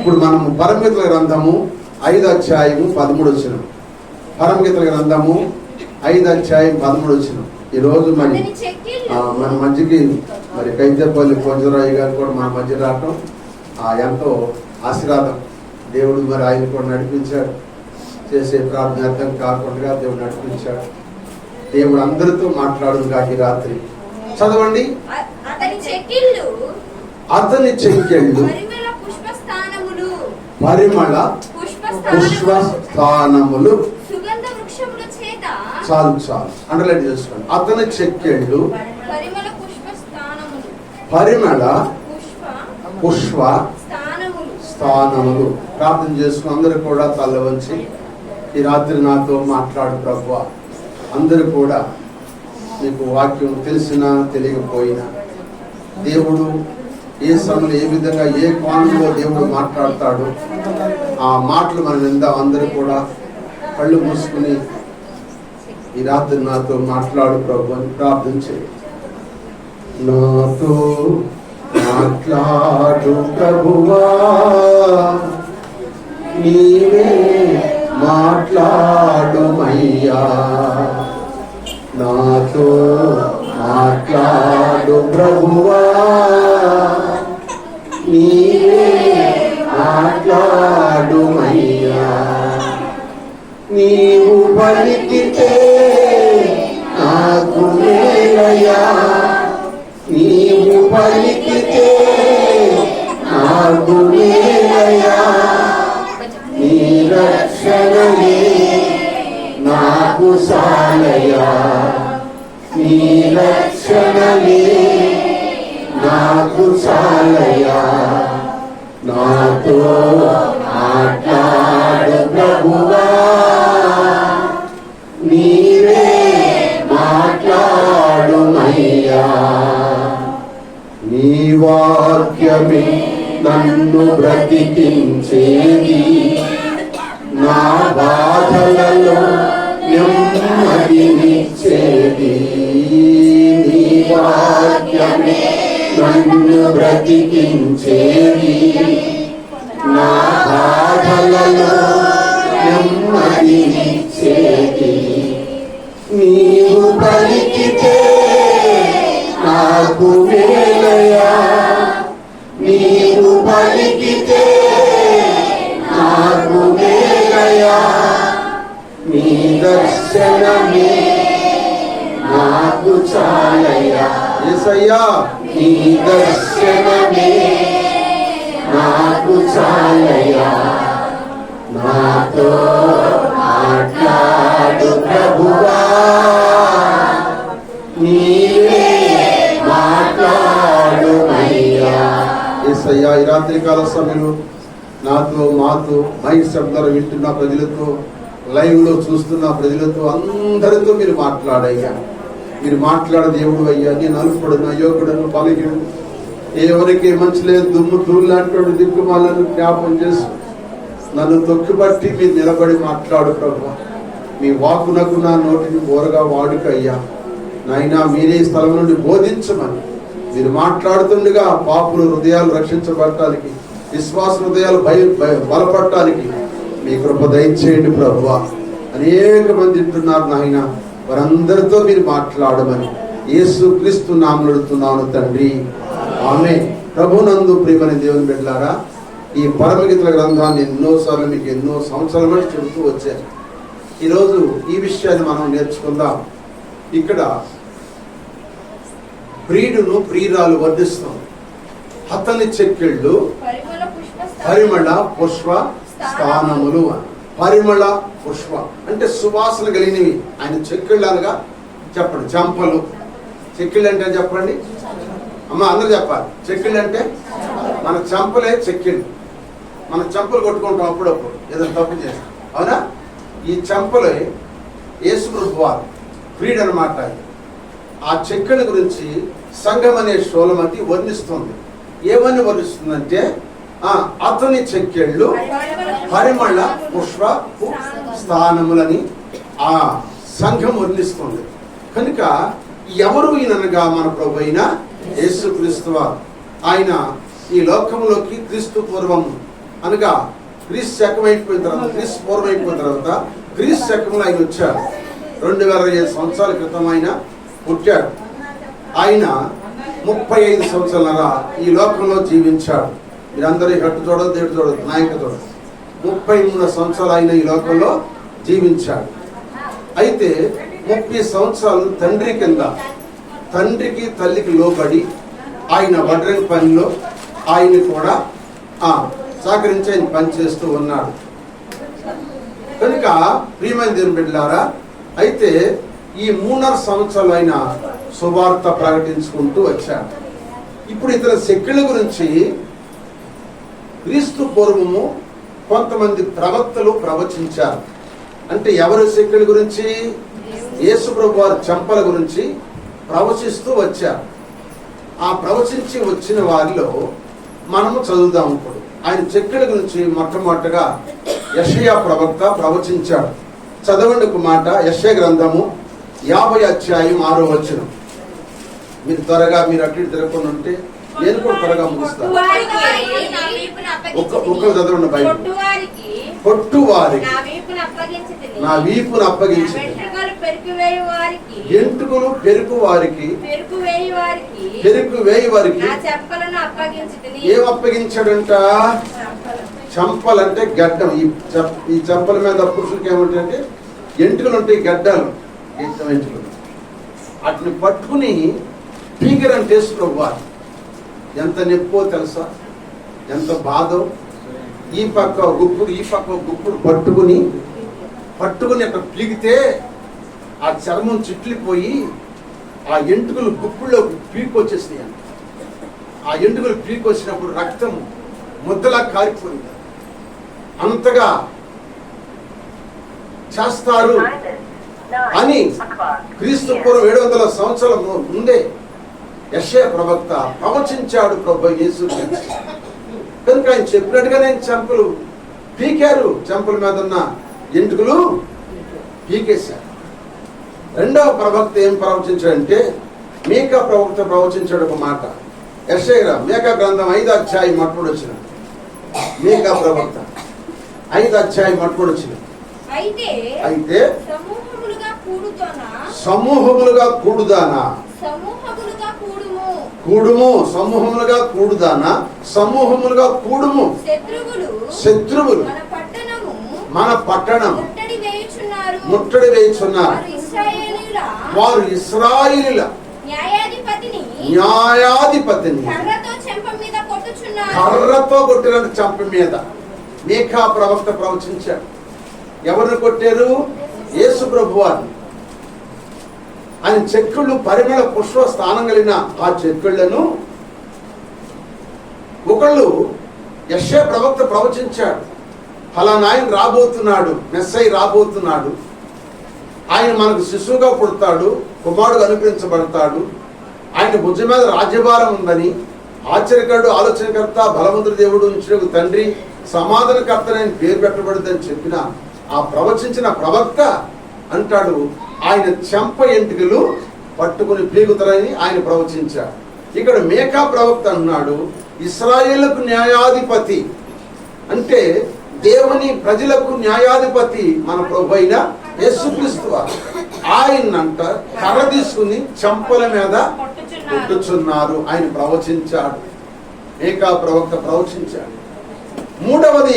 ఇప్పుడు మనము పరమగీతల గ్రంథము 5వ అధ్యాయము 13వ వచనం. పరమగీతల గ్రంథము 5వ అధ్యాయం 13వ వచనం. ఈరోజు మన మధ్యకి మరి కైతేపల్లి కొంజరాయి గారు కూడా మన మధ్య రావటం ఎంతో ఆశీర్వాదం. దేవుడు మరి ఆయన కూడా నడిపించాడు. చేసే ప్రార్థన అర్థం కాకుండా దేవుడు నడిపించాడు. దేవుడు అందరితో మాట్లాడు కాకి రాత్రి చదవండి. అతని చెక్కిళ్ళు పరిమళ పుష్పస్థానములు. చాలు చాలు అండర్లైన్ చేసుకోండి. అతని చెక్కిళ్ళు పరిమళ పుష్ప స్థానములు. ప్రార్థన చేసుకుని అందరూ కూడా తల వంచి ఈ రాత్రి నాతో మాట్లాడు ప్రభువా. అందరూ కూడా మీకు వాక్యం తెలిసినా తెలియకపోయినా దేవుడు ఏ సమయంలో ఏ విధంగా ఏ కోణంలో దేవుడు మాట్లాడతాడు ఆ మాటలు మనం విందాం. అందరూ కూడా కళ్ళు మూసుకుని ఈ రాత్రి నాతో మాట్లాడు ప్రభు అని ప్రార్థన చేయండి. నాతో మాట్లాడు ప్రభువా, నీవే మాట్లాడుమయ్యా. నాతో మాట్లాడు ప్రభువా, నీవే మాట్లాడుమయ్యా. నీవు పలికితే నాకు మేలయ్యా, నీవు పలికితే నాకు మేలయ్యా. నీ రక్షణయే నాకు సాలయ్యా, నీ రక్షణయే నాకు సాలయ్యా. నాతో మాట్లాడు ప్రభువా, నీవే మాట్లాడుమయ్యా. నీ వాక్యమే నన్ను బ్రతికించేది, నా బాధలలో నెమ్మదినిచ్చేది. నీ వాక్యమే నన్ను బ్రతికించేది, నా బాధలలో నెమ్మదినిచ్చేది. నీవు పలికితే నాకు మేలయ్యా, నీవు పలికితే నాకు మేలయ్యా. నీ దర్శనమే నాకు చాలయ్యా. యేసయ్యా నీ దర్శనమే నాకు చాలయ్యా. నాతో మాట్లాడు ప్రభువా, నీవే మాట్లాడుమయ్యా. యేసయ్యా ఈ రాత్రికాల సమయంలో నాతో మాతో మైక్ శబ్దాలు వింటున్న ప్రజలతో, లైవ్ లో చూస్తున్న ప్రజలతో అందరితో మీరు మాట్లాడయ్యా. మీరు మాట్లాడే దేవుడు అయ్యా. నేను అల్పుడును, అయోగుడును, బలహీనుడు, ఎవరికి మంచి లేదు, దుమ్ము తూలు లాంటి దిక్కుమాలను జ్ఞాపం చేసి నన్ను తొక్కిబట్టి మీరు నిలబడి మాట్లాడు ప్రభు. మీ వాకునకు నా నోటిని బోరగా వాడుకయ్యా. నాయనా మీరే స్థలం నుండి బోధించమని మీరు మాట్లాడుతుండగా పాపుల హృదయాలు రక్షించబడటానికి, విశ్వాస హృదయాలు బలపడటానికి మీ కృప దయచేయండి ప్రభువా. అనేక మంది వింటున్నారు నాయన, వారందరితో మీరు మాట్లాడమని యేసు క్రీస్తు నామమున అడుగుతున్నాను తండ్రి, ఆమేన్. ప్రభునందు ప్రియమైన దేవుని బిడ్డలారా, ఈ పరమగీతల గ్రంథాన్ని ఎన్నోసార్లు మీకు ఎన్నో సంవత్సరాల నుండి చెబుతూ వచ్చాను. ఈరోజు ఈ విషయాన్ని మనం నేర్చుకుందాం. ఇక్కడ ప్రియుడును ప్రియురాలు వర్ధిస్తాం. అతని చెక్కిళ్ళు పరిమళ పుష్ప స్థానములు. పరిమళ పుష్ప అంటే సువాసన కలిగినవి. ఆయన చెక్కిళ్ళు అనగా చెప్పండి, చంపలు. చెక్కిళ్ళు అంటే చెప్పండి అమ్మ, అందరూ చెప్పాలి. చెక్కిళ్ళు అంటే మన చంపలే చెక్కిళ్ళు. మన చంపలు కొట్టుకుంటాం అప్పుడప్పుడు ఏదైనా తప్పు చేస్తాం, అవునా? ఈ చంపలే యేసు ప్రభువు వారు ప్రియుడు అనమాట. ఆ చెక్కిళ్ళ గురించి సంఘం అనే షోలమతి వర్ణిస్తుంది. ఏమని వర్ణిస్తుందంటే అతని చెక్కిళ్ళు పరిమళ పుష్ప స్థానములని ఆ సంఘం వర్ణిస్తుంది. కనుక ఎవరు ఈయనగా మన ప్రభు అయిన యేసు క్రీస్తు వారు. ఆయన ఈ లోకంలోకి క్రీస్తు పూర్వం అనగా క్రీస్తు శకం అయిపోయిన తర్వాత, క్రీస్తు పూర్వం అయిపోయిన తర్వాత క్రీస్తు శకంలో ఆయన వచ్చారు. 2007 సంవత్సరాల క్రితం ఆయన పుట్టాడు. ఆయన 35 సంవత్సరాల ఈ లోకంలో జీవించాడు. మీరందరూ హట్టు చూడదు, దేవుడు చూడదు, నాయక చూడదు. 33 సంవత్సరాలు ఆయన ఈ లోకంలో జీవించాడు. అయితే 30 సంవత్సరాలు తండ్రి కింద, తండ్రికి తల్లికి లోబడి ఆయన వడ్రంగి పనిలో ఆయన కూడా సహకరించి ఆయన పని చేస్తూ ఉన్నాడు. కనుక ప్రియమైన దేవుని బిడ్డలారా, అయితే ఈ 3.5 సంవత్సరాలు ఆయన సువార్త ప్రకటించుకుంటూ వచ్చాడు. ఇప్పుడు ఇతర శక్తుల గురించి క్రీస్తు పూర్వము కొంతమంది ప్రవక్తలు ప్రవచించారు. అంటే ఎవరి శక్తుల గురించి? యేసు ప్రభు వారి చెంపల గురించి ప్రవచిస్తూ వచ్చారు. ఆ ప్రవచించి వచ్చిన వారిలో మనము చదువుదాం. ఇప్పుడు ఆయన చెక్కుల గురించి మొట్టమొదటగా యెషయా ప్రవక్త ప్రవచించాడు. చదవండి ఒక మాట. యెషయా గ్రంథము 50 అధ్యాయం 6వ వచనం. మీరు త్వరగా మీరు అటు ఇటు తిరగకుండా ఉంటే నేను కూడా త్వరగా ముగిస్తాను. ఒక్కరు చదవండి. బైబిల్. పొట్టువారికి నా వీపును అప్పగించి, ఎంటుకలు పెరుకు వారికి ఏం అప్పగించాడంట? చంపలంటే గడ్డం. ఈ చంపల మీద పురుషులకి ఏమంటే ఎంటుకలు ఉంటాయి, గడ్డాలు, ఎంటుకలు. వాటిని పట్టుకుని పీకరని చేసుకోవాలి. ఎంత నొప్పో తెలుసా, ఎంత బాధో. ఈ పక్క గుప్పుడు ఈ పక్క గుప్పుడు పట్టుకుని అక్కడ పీకితే ఆ చర్మం చిట్లిపోయి ఆ ఎంటుకలు గుప్పుల్లో పీకొచ్చేసినాయి. ఆ ఎంటుకలు పీకొచ్చినప్పుడు రక్తం ముద్దలా కారిపోయింది. అంతగా చేస్తారు అని క్రీస్తు పూర్వం 700 సంవత్సరాల ముందే యెషయా ప్రవక్త ప్రవచించాడు ప్రభు యేసు. కనుక ఆయన చెప్పినట్టుగా నేను చెంపలు పీకారు, చెంపల మీద ఉన్న ఎంటుకలు పీకేశారు. రెండవ ప్రవక్త ఏం ప్రవచించాడంటే మీకా ప్రవక్త ప్రవచించాడు ఒక మాట. యెషయా మీకా గ్రంథం 5వ అధ్యాయం మొట్టమొదటి వచ్చిన మీకా ప్రవక్త 5వ అధ్యాయం మొట్టమొదటి వచ్చిన. అయితే సమూహములుగా కూడుదానా, సమూహములుగా కూడుము. శత్రువులు మన పట్టణం ముట్టడి వేయుచున్నారు. వారు ఇశ్రాయేలీయుల న్యాయాధిపతిని కర్రతో కొట్టిన చెంప మీద. మీకా ప్రవక్త ప్రవచించాడు. ఎవరిని కొట్టారు? యేసు ప్రభువారిని. ఆయన చెక్కుళ్ళు పరిమళ పుష్ప స్థానం కలిగిన ఆ చెక్కుళ్లను ఒకళ్ళు యెషయా ప్రవక్త ప్రవచించాడు. ఫలానా ఆయన రాబోతున్నాడు, మెస్సయ్య రాబోతున్నాడు, ఆయన మనకు శిశువుగా పుడతాడు, కుమారుడు అనుగ్రహించబడతాడు, ఆయన భుజం మీద రాజ్యభారం ఉందని, ఆశ్చర్యకరుడు, ఆలోచనకర్త, బలవంతుడు దేవుడు, ఉంచిన తండ్రి, సమాధానకర్త ఆయన పేరు పెట్టబడుతుందని చెప్పిన ఆ ప్రవచించిన ప్రవక్త అంటాడు ఆయన చెంప ఎంటుకలు పట్టుకుని పీకుతారని ఆయన ప్రవచించాడు. ఇక్కడ మీకా ప్రవక్త అన్నాడు ఇశ్రాయేలుకు న్యాయాధిపతి, అంటే దేవుని ప్రజలకు న్యాయాధిపతి మన ప్రభు అయిన యేసుక్రీస్తు. ఆయనంట కర్ర తీసుకుని చెంపల మీద కొట్టుచున్నారు ఆయన ప్రవచించాడు. మీకా ప్రవక్త ప్రవచించాడు. మూడవది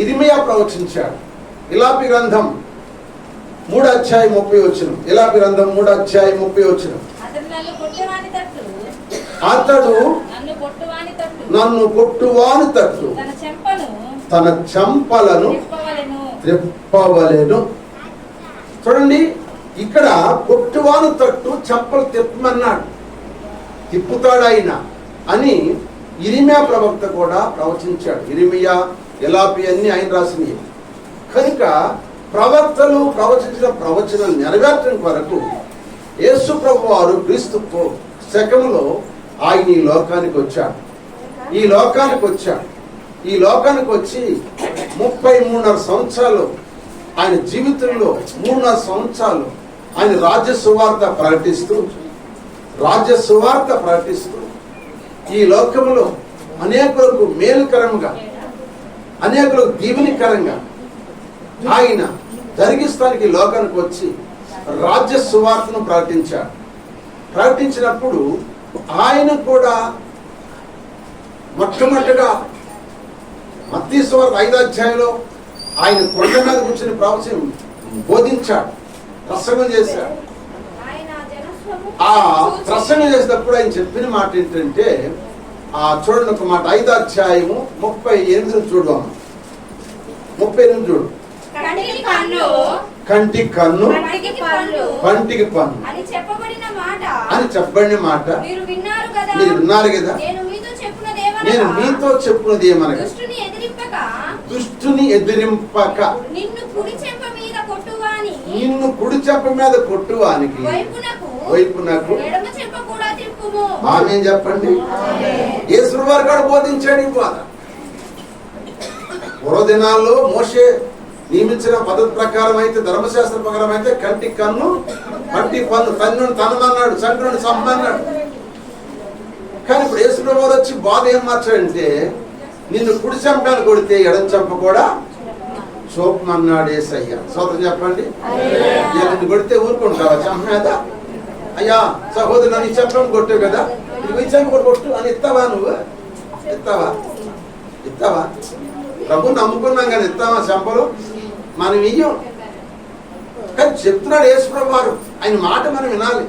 ఇర్మీయా ప్రవచించాడు. ఇలాపి గ్రంథం 3వ అధ్యాయం 30వ వచనం. ఇలాపి గ్రంథం 3వ అధ్యాయం 30వ వచనం. అతడు నన్ను కొట్టువాని తట్టు తన చెంపలను త్రిప్పవలెను. చూడండి, ఇక్కడ కొట్టువాని తట్టు చెంపలు తిప్పమన్నాడు, తిప్పుతాడు ఆయన అని ఇర్మీయా ప్రవక్త కూడా ప్రవచించాడు. ఇర్మీయా, ఎలాపి అన్ని ఆయన రాసినవి. కనుక ప్రవక్తలు ప్రవచించిన ప్రవచనాలు నెరవేర్చడం కొరకు యేసు ప్రభు వారు క్రీస్తు శకంలో ఆయన ఈ లోకానికి వచ్చాడు. ఈ లోకానికి వచ్చి 33.5 సంవత్సరాలు ఆయన జీవితంలో 3.5 సంవత్సరాలు ఆయన రాజ్య సువార్త ప్రకటిస్తూ ఈ లోకంలో అనేకులకు మేలుకరంగా అనేకులకు దీవెనికరంగా ఆయన జరిగిస్తానికి లోకానికి వచ్చి రాజ్య సువార్తను ప్రకటించినప్పుడు ఆయన కూడా మొట్టమొదటిగా మత్తయి సువార్త 5వ అధ్యాయంలో ఆయన కొండ మీద కూర్చొని ప్రవచనం బోధించాడు, ప్రసంగం చేశాడు. ఆ ప్రసంగం చేసినప్పుడు ఆయన చెప్పిన మాట ఏంటంటే, చూడండి ఒక మాట, 5వ అధ్యాయము 38 చూద్దాం. 38 చూడు. కంటికి కన్ను పంటికి పన్ను అని చెప్పబడిన మాట మీరు విన్నారు కదా. నేను మీతో చెప్పున్నది ఏమనగా, దుష్టుని ఎదిరింపక నిన్ను కుడి చెంప మీద కొట్టువానికి వైపునకు ఆమేన్ చెప్పండి. యేసు వారు కూడా బోధించాడు ఈ బోధ. పూర్వదినాల్లో మోషే నియమించిన పద్ధతి ప్రకారం అయితే, ధర్మశాస్త్ర ప్రకారం అయితే కంటికి కన్ను పంటికి పన్ను, తన్నుని తనమన్నాడు, చంద్రుని చంపన్నాడు. కానీ ఇప్పుడు యేసు వారు వచ్చి బాధ ఏం మార్చాడంటే, నిన్ను కుడి చెంపను కొడితే ఎడం చెంప కూడా చూపమన్నాడు యేసయ్య. సోదరం చెప్పండి. నిన్ను కొడితే ఊరుకుంటావా చెంప మీద? అయ్యా సహోదరు నీ చెంపను కొట్టావు కదా, నువ్వు ఈ చెంప కొట్టు అని ఇస్తావా? నువ్వు ఇస్తావా? ప్రభు నమ్ముకున్నాం కానీ ఇస్తావా చెంపలు? మనం ఇయ్యం. కానీ చెప్తున్నాడు యేసు ప్రభు వారు, ఆయన మాట మనం వినాలి.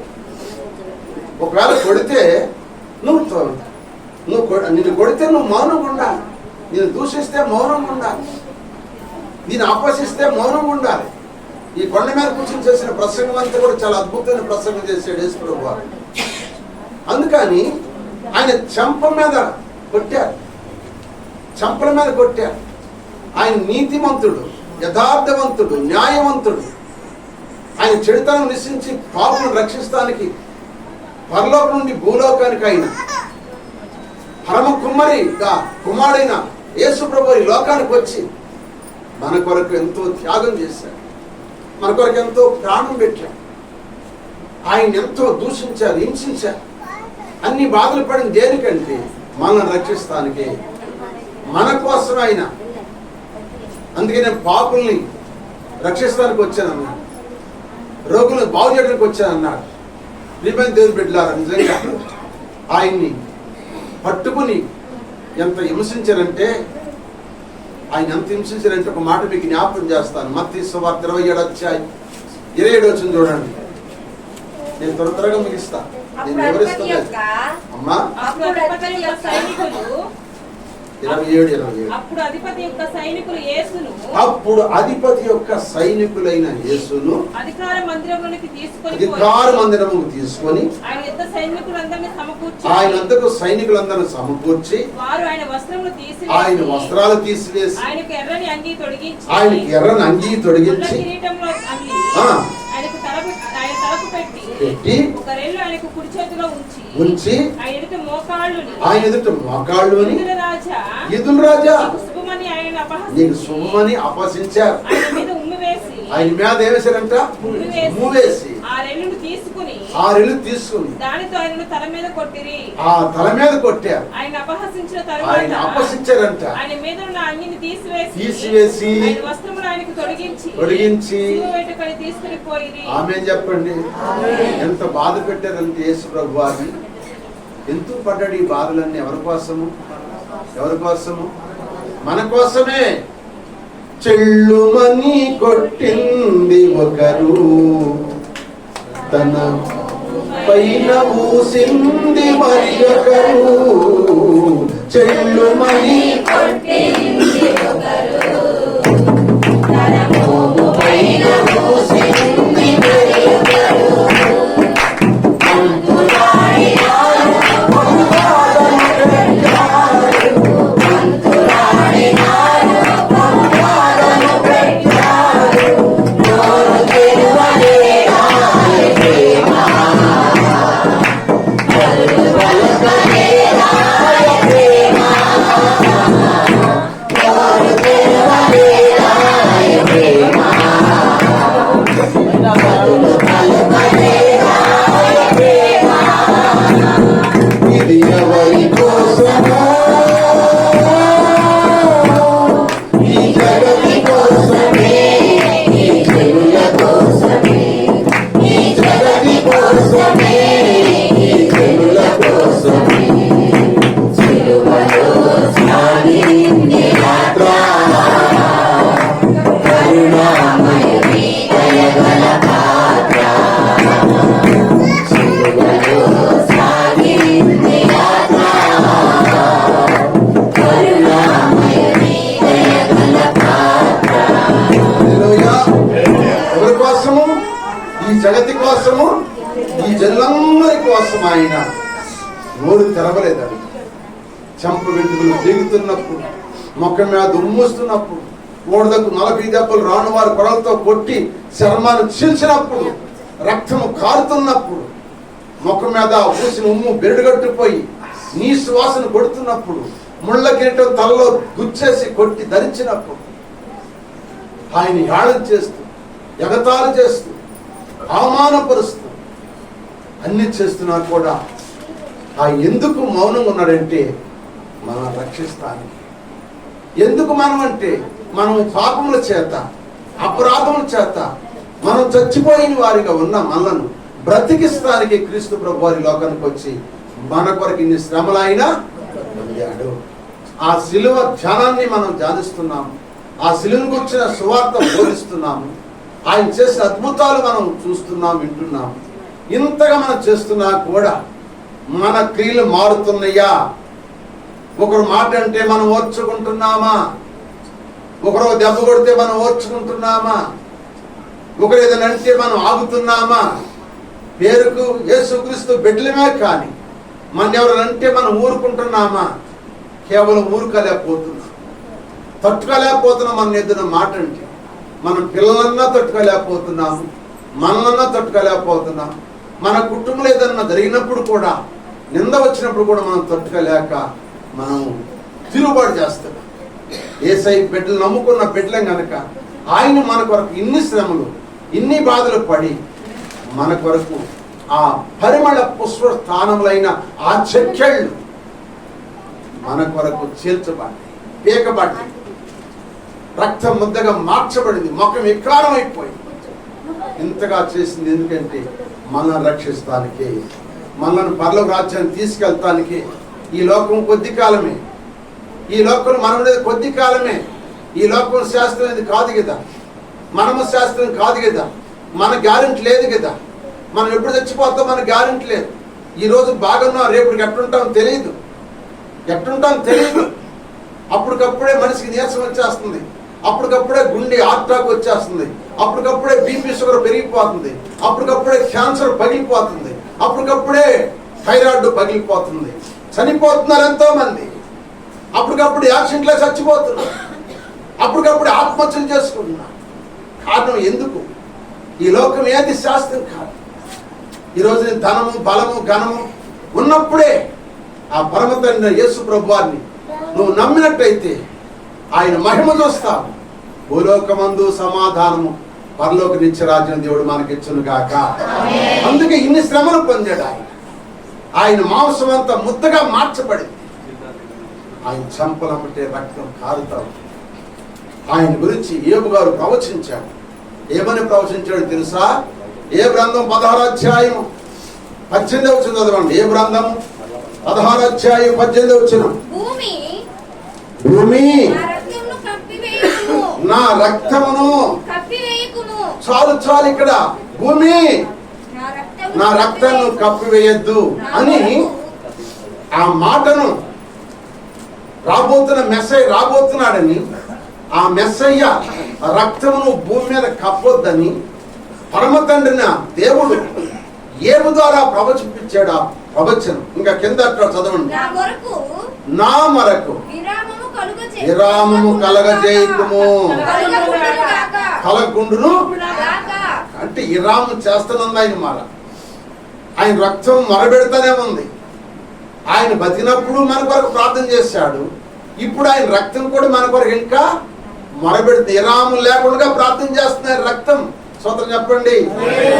ఒకవేళ కొడితే నిన్ను కొడితే నువ్వు మౌనంగా ఉండాలి. నేను దూషిస్తే మౌనంగా ఉండాలి. నేను అపహసిస్తే మౌనంగా ఉండాలి. ఈ కొండ మీద కూర్చొని చేసిన ప్రసంగం అంతా కూడా చాలా అద్భుతమైన ప్రసంగం చేశాడు యేసు ప్రభు వారు. అందుకని ఆయన చెంపల మీద కొట్టారు. ఆయన నీతిమంతుడు, యథార్థవంతుడు, న్యాయవంతుడు. ఆయన చెడుతనం నిశ్చించి పాపులను రక్షిస్తానికి పరలోకం నుండి భూలోకానికి ఆయన పరమ కుమారుడైన యేసు ప్రభు ఈ లోకానికి వచ్చి మన కొరకు ఎంతో త్యాగం చేశాడు, మన కొరకు ఎంతో ప్రాణం పెట్టాడు. ఆయన ఎంతో దూషించారు, హింసించారు. అన్ని బాధలు పడిన దేనికంటే మనల్ని రక్షిస్తానికి, మన కోసం ఆయన. అందుకే నేను పాపుల్ని రక్షిస్తానికి వచ్చానన్నాడు, రోగులను బాగు చేయడానికి వచ్చానన్నాడు. ప్రియమైన దేవుని బిడ్డలారా, నిజంగా ఆయన్ని పట్టుకుని ఎంత హింసించారంటే ఒక మాట మీకు జ్ఞాపకం చేస్తాను. మత్తయి సువార్త 27వ అధ్యాయం 27 చూడండి. నేను త్వరగా ముగిస్తా. నేను వివరిస్తాను అమ్మా. 27. అప్పుడు అధిపతి యొక్క సైనికులైన యేసును అధికార మందిరములోకి తీసుకొని ఆయన వద్దకు సైనికులందరినీ సమకూర్చి ఆయన వస్త్రాలు తీసివేసి ఆయనకి ఎర్రని అంగీ తొడిగించి పెట్టి ఉంచి ఆయన ఎదుట మోకాళ్ళుని యూదుల రాజా నీకు శుభమని అపహసించారు. ఆయన మీద ఏమేశారంట? మూవేసి ఆ రెల్లు తీసుకుని దానితో ఆయనను తల మీద కొట్టారు. ఆయన అపహసించారంట. ఆయన మీద ఉన్న అంగిని తీసివేసి వస్త్రములు ఆయనకు తొడిగించి తీసుకుని పోయి. ఆమేన్ చెప్పండి. ఎంత బాధ పెట్టారంటే యేసు ప్రభు వారిని. ఎందుకు పడ్డాడు ఈ బాధలన్నీ? ఎవరి కోసము? మన కోసమే. చెల్లుమని కొట్టింది ఒకరు, తన పైన ఊసింది మరి ఒకరు. చెల్లుమని కొట్టింది ఒకరు, తన పైన ఊసింది మరి ఒకరు. కోసం ఆయన నోరు తెరవలేదండి. చెంప వెంట్రుకలు దిగుతున్నప్పుడు, ముఖం మీద ఉమ్మూస్తున్నప్పుడు, ఓడదకు 40 దెబ్బలు రాను వారి కొడలతో కొట్టి చర్మాన్ని చీల్చినప్పుడు, రక్తము కారుతున్నప్పుడు, ముఖం మీద పూసిన ఉమ్ము బెరడుగట్టుపోయి నీ సువాసన కొడుతున్నప్పుడు, ముళ్ళ కిరీటం తలలో గుచ్చేసి కొట్టి ధరించినప్పుడు, ఆయన హేళన చేస్తూ, ఎగతాళి చేస్తూ, అవమానపరుస్తూ అన్ని చేస్తున్నా కూడా ఆయన ఎందుకు మౌనంగా ఉన్నాడంటే మనం రక్షిస్తానికి. ఎందుకు మనం అంటే మనం పాపముల చేత, అపరాధముల చేత మనం చచ్చిపోయిన వారిగా ఉన్న మనలను బ్రతికిస్తానికి క్రీస్తు ప్రభు వారి లోకానికి వచ్చి మన కొరకు ఇన్ని శ్రమలు ఆయన పొందాడు. ఆ శిలువ ధ్యానాన్ని మనం ధ్యానిస్తున్నాము. ఆ శిలువను గురించిన సువార్త బోధిస్తున్నాము. ఆయన చేసిన అద్భుతాలు మనం చూస్తున్నాం, వింటున్నాము. ఇంతగా మనం చేస్తున్నా కూడా మన క్రియలు మారుతున్నాయా? ఒకరు మాట అంటే మనం ఓర్చుకుంటున్నామా? ఒకరు దెబ్బ కొడితే మనం ఓర్చుకుంటున్నామా? ఒకరు ఏదైనా అంటే మనం ఆగుతున్నామా? పేరుకు యేసుక్రీస్తు బిడ్డలమే కానీ మన ఎవరంటే మనం ఊరుకుంటున్నామా? కేవలం ఊరుకోలేకపోతున్నాం, తట్టుకోలేకపోతున్నాం. మన ఎదురు మాట అంటే మనం పిల్లలన్నా తట్టుకోలేకపోతున్నాము, మనలన్నా తట్టుకోలేకపోతున్నాం. మన కుటుంబంలో ఏదన్నా జరిగినప్పుడు కూడా, నింద వచ్చినప్పుడు కూడా మనం తట్టుకోలేక మనం తిరుగుబాటు చేస్తున్నాం. యేసయ్య బిడ్డలు నమ్ముకున్న బిడ్డలం కనుక ఆయన మన కొరకు ఇన్ని శ్రమలు, ఇన్ని బాధలు పడి మన కొరకు ఆ పరిమళ పుష్ప స్థానములైన ఆ చెక్కెళ్ళు మన కొరకు చేర్చబడ్డాయి, పీకబడ్డాయి. రక్తం ముద్దగా మార్చబడింది, ముఖం వికారం అయిపోయింది. ఇంతగా చేసింది ఎందుకంటే మనల్ని రక్షిస్తానికి, మనల్ని పరలోక రాజ్యాన్ని తీసుకెళ్తానికి. ఈ లోకం కొద్ది కాలమే, ఈ లోకం మనం ఉండేది కొద్ది కాలమే. ఈ లోకం శాస్త్రం ఇది కాదు కదా, మనము శాస్త్రం కాదు కదా, మన గ్యారెంటీ లేదు కదా. మనం ఎప్పుడు చచ్చిపోతాం మన గ్యారెంటీ లేదు. ఈరోజు బాగున్నాం, రేపు ఎట్లుంటాం తెలియదు, ఎట్లుంటాం తెలియదు. అప్పటికప్పుడే మనిషికి నీరసం వచ్చేస్తుంది, అప్పటికప్పుడే గుండె హార్ట్ వచ్చేస్తుంది, అప్పటికప్పుడే బీపీ షుగర్ పెరిగిపోతుంది, అప్పటికప్పుడే క్యాన్సర్ పగిలిపోతుంది, అప్పటికప్పుడే థైరాయిడ్ పగిలిపోతుంది. చనిపోతున్నారు ఎంతో మంది, అప్పటికప్పుడు యాక్సిడెంట్లో చచ్చిపోతున్నారు, అప్పటికప్పుడు ఆత్మహత్యలు చేసుకుంటున్నారు. కారణం ఎందుకు? ఈ లోకం ఏది శాస్త్రం కాదు. ఈరోజు ధనము, బలము, ఘనము ఉన్నప్పుడే ఆ పరమ తండ్రి యేసు ప్రభువారిని నువ్వు నమ్మినట్టయితే ఆయన మహిమ చూస్తావు. భూలోకమందు సమాధానము, పరలోక నిత్యరాజ్యం దేవుడు మనకిచ్చును గాక. అందుకే ఇన్ని శ్రమలు పొందాడు ఆయన. ఆయన మాంసం అంతా ముద్దగా మార్చబడింది. ఆయన చంపలమ్మటే రక్తం కారుతావు. ఆయన గురించి యోబు గారు ప్రవచించాడు. ఏమని ప్రవచించాడు తెలుసా? ఏ గ్రంథం 16వ అధ్యాయం 18వ వచనం చదవండి. ఏ గ్రంథం 16వ అధ్యాయం 18వ వచనం. భూమి నా రక్తమును చాలు చాలు, ఇక్కడ భూమి నా రక్తాన్ని కప్పివేయద్దు అని ఆ మాటను రాబోతున్న మెస్సయ్య రాబోతున్నాడని, ఆ మెస్సయ్య రక్తమును భూమి మీద కప్పొద్దని పరమ తండ్రిన దేవుడు యోబు ద్వారా ప్రవచించాడు. ఆ ప్రవచనం ఇంకా కింద అట్లా చదవండి. నా మరకు విరామము కలగజేయకుము, కలగకుండును అంటే విరామం చేస్తానంది ఆయన. ఆయన రక్తం మరబెడతానే ఉంది. ఆయన బతికినప్పుడు మన కొరకు ప్రార్థన చేశాడు. ఇప్పుడు ఆయన రక్తం కూడా మన కొరకు ఇంకా మొరబెడుతుంది. విరామం లేకుండా ప్రార్థన చేస్తున్నారు. రక్తం స్తోత్రం చెప్పండి.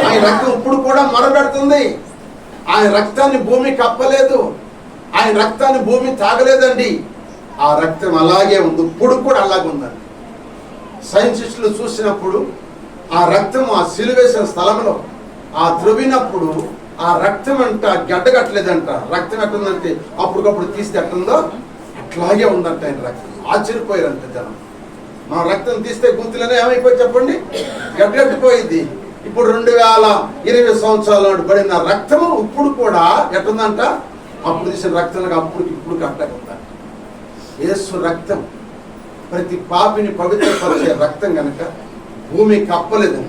ఆయన రక్తం ఇప్పుడు కూడా మొరబెడుతుంది. ఆయన రక్తాన్ని భూమి కప్పలేదు, ఆయన రక్తాన్ని భూమి తాగలేదండి. ఆ రక్తం అలాగే ఉంది, ఇప్పుడు కూడా అలాగే ఉందండి. సైంటిస్టులు చూసినప్పుడు ఆ రక్తం ఆ సిలువేసిన స్థలంలో ఆ త్రవ్వినప్పుడు ఆ రక్తం అంట గడ్డగట్టలేదంట. రక్తం ఎట్టుందంటే అప్పటికప్పుడు తీస్తే ఎట్టుందో అట్లాగే ఉందంట ఆయన రక్తం. ఆశ్చర్యపోయారంట జనం. మన రక్తం తీస్తే గుంతులనే ఏమైపోయి చెప్పండి, గడ్డగట్టిపోయింది. ఇప్పుడు 2020 సంవత్సరాల నాడు పడిన రక్తము ఇప్పుడు కూడా ఎట్టుందంట, అప్పుడు తీసిన రక్తం అప్పుడు ఇప్పుడు గడ్డకుందంట. యేసు రక్తం ప్రతి పాపిని పవిత్రపరిచే రక్తం కనుక భూమి కప్పలేదు.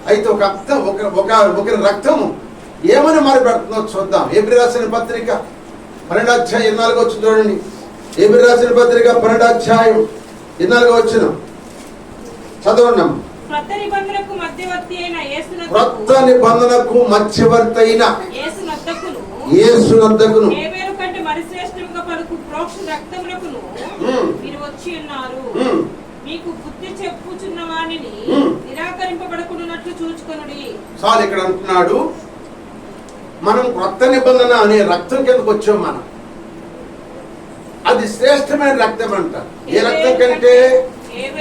అయితే ఒక రక్తము ఏమని మారిపెడుతుందో చూద్దాం. హెబ్రీ రాసిన పత్రిక 12:24 చూడండి. హెబ్రీ రాసిన పత్రిక 12:24 చదవండి. క్రొత్త నిబంధనకు మధ్యవర్తి అయిన యేసునొద్దకును హేబెలు కంటే మరి శ్రేష్ఠముగా పలుకు ప్రోక్ష రక్తములకును మీరు వచ్చి ఉన్నారు. మీకు బుద్ధి చెప్పుచున్న వానిని నిరాకరింపబడకున్నట్లు చూచుకొనుడి. చాలు ఇక్కడ అంటున్నాడు, మనం క్రొత్త నిబంధన అనే రక్తం కిందకు వచ్చాం. మనం అది శ్రేష్టమైన రక్తం అంట. ఏ రక్తం కంటే?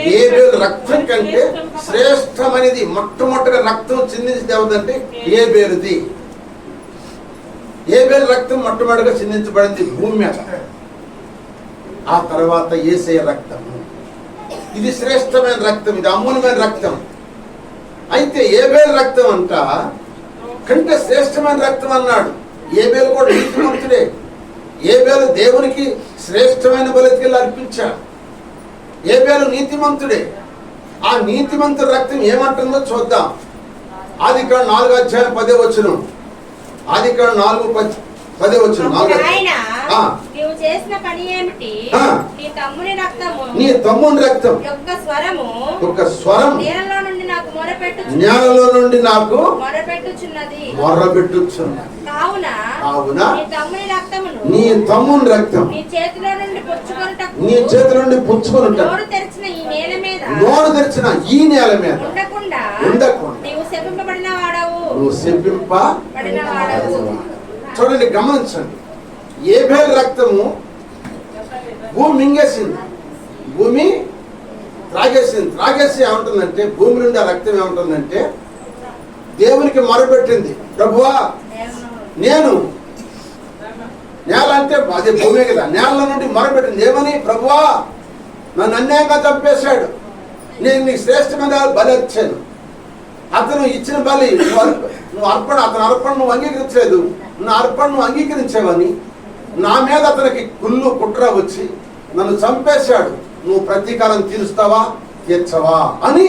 హేబెలు రక్తం కంటే శ్రేష్టమైనది. మొట్టమొదటిగా రక్తం చిందించింది ఎవరిదంటే హేబెలుది. హేబెలు రక్తం మొట్టమొదటిగా చిందించబడింది భూమి మీద. ఆ తర్వాత యేసయ్య రక్తము. ఇది శ్రేష్టమైన రక్తం, ఇది అమూల్యమైన రక్తం. అయితే హేబెలు రక్తం అంట కంటే శ్రేష్టమైన రక్తం అన్నాడు. హేబెలు కూడా నీతిమంతుడే. హేబెలు దేవునికి శ్రేష్టమైన బలికి అర్పించాడు. హేబెలు నీతిమంతుడే. ఆ నీతిమంతుడి రక్తం ఏమంటుందో చూద్దాం. ఆదికాండం 4:10. ఆదికాండం 4:10. నీవు చేసిన పని ఏమిటి? నీ తమ్ముని రక్తం యొక్క స్వరము నేలలో నుండి నాకు మొరపెట్టుచున్నది. కావున నీ తమ్ముని రక్తం నీ చేతిలో నుండి పుచ్చుకొనుట నోరు తెరిచిన ఈ నేల మీద ఉండకుండా నీవు శపింపబడిన వాడవు. చూడండి, గమనించండి. హేబెలు రక్తము భూమి మింగేసింది, భూమి త్రాగేసి ఏముంటుందంటే, భూమి నుండి ఆ రక్తం ఏముంటుందంటే దేవునికి మొరపెట్టింది. ప్రభువా, నేను నేల అంటే అదే భూమే కదా, నేల నుండి మొరపెట్టింది. ఏమని? ప్రభువా, నన్ను అన్యాయంగా చంపేశాడు, నేను నీకు శ్రేష్టమైన బలి ఇచ్చాను. అతను ఇచ్చిన బలి నువ్వు అతను అర్పణ నువ్వు అంగీకరించలేదు. నా అర్పణ నువ్వు అంగీకరించావని నా మీద అతనికి కుళ్ళు కుట్ర వచ్చి నన్ను చంపేశాడు. నువ్వు ప్రతీకారం తీర్చవా అని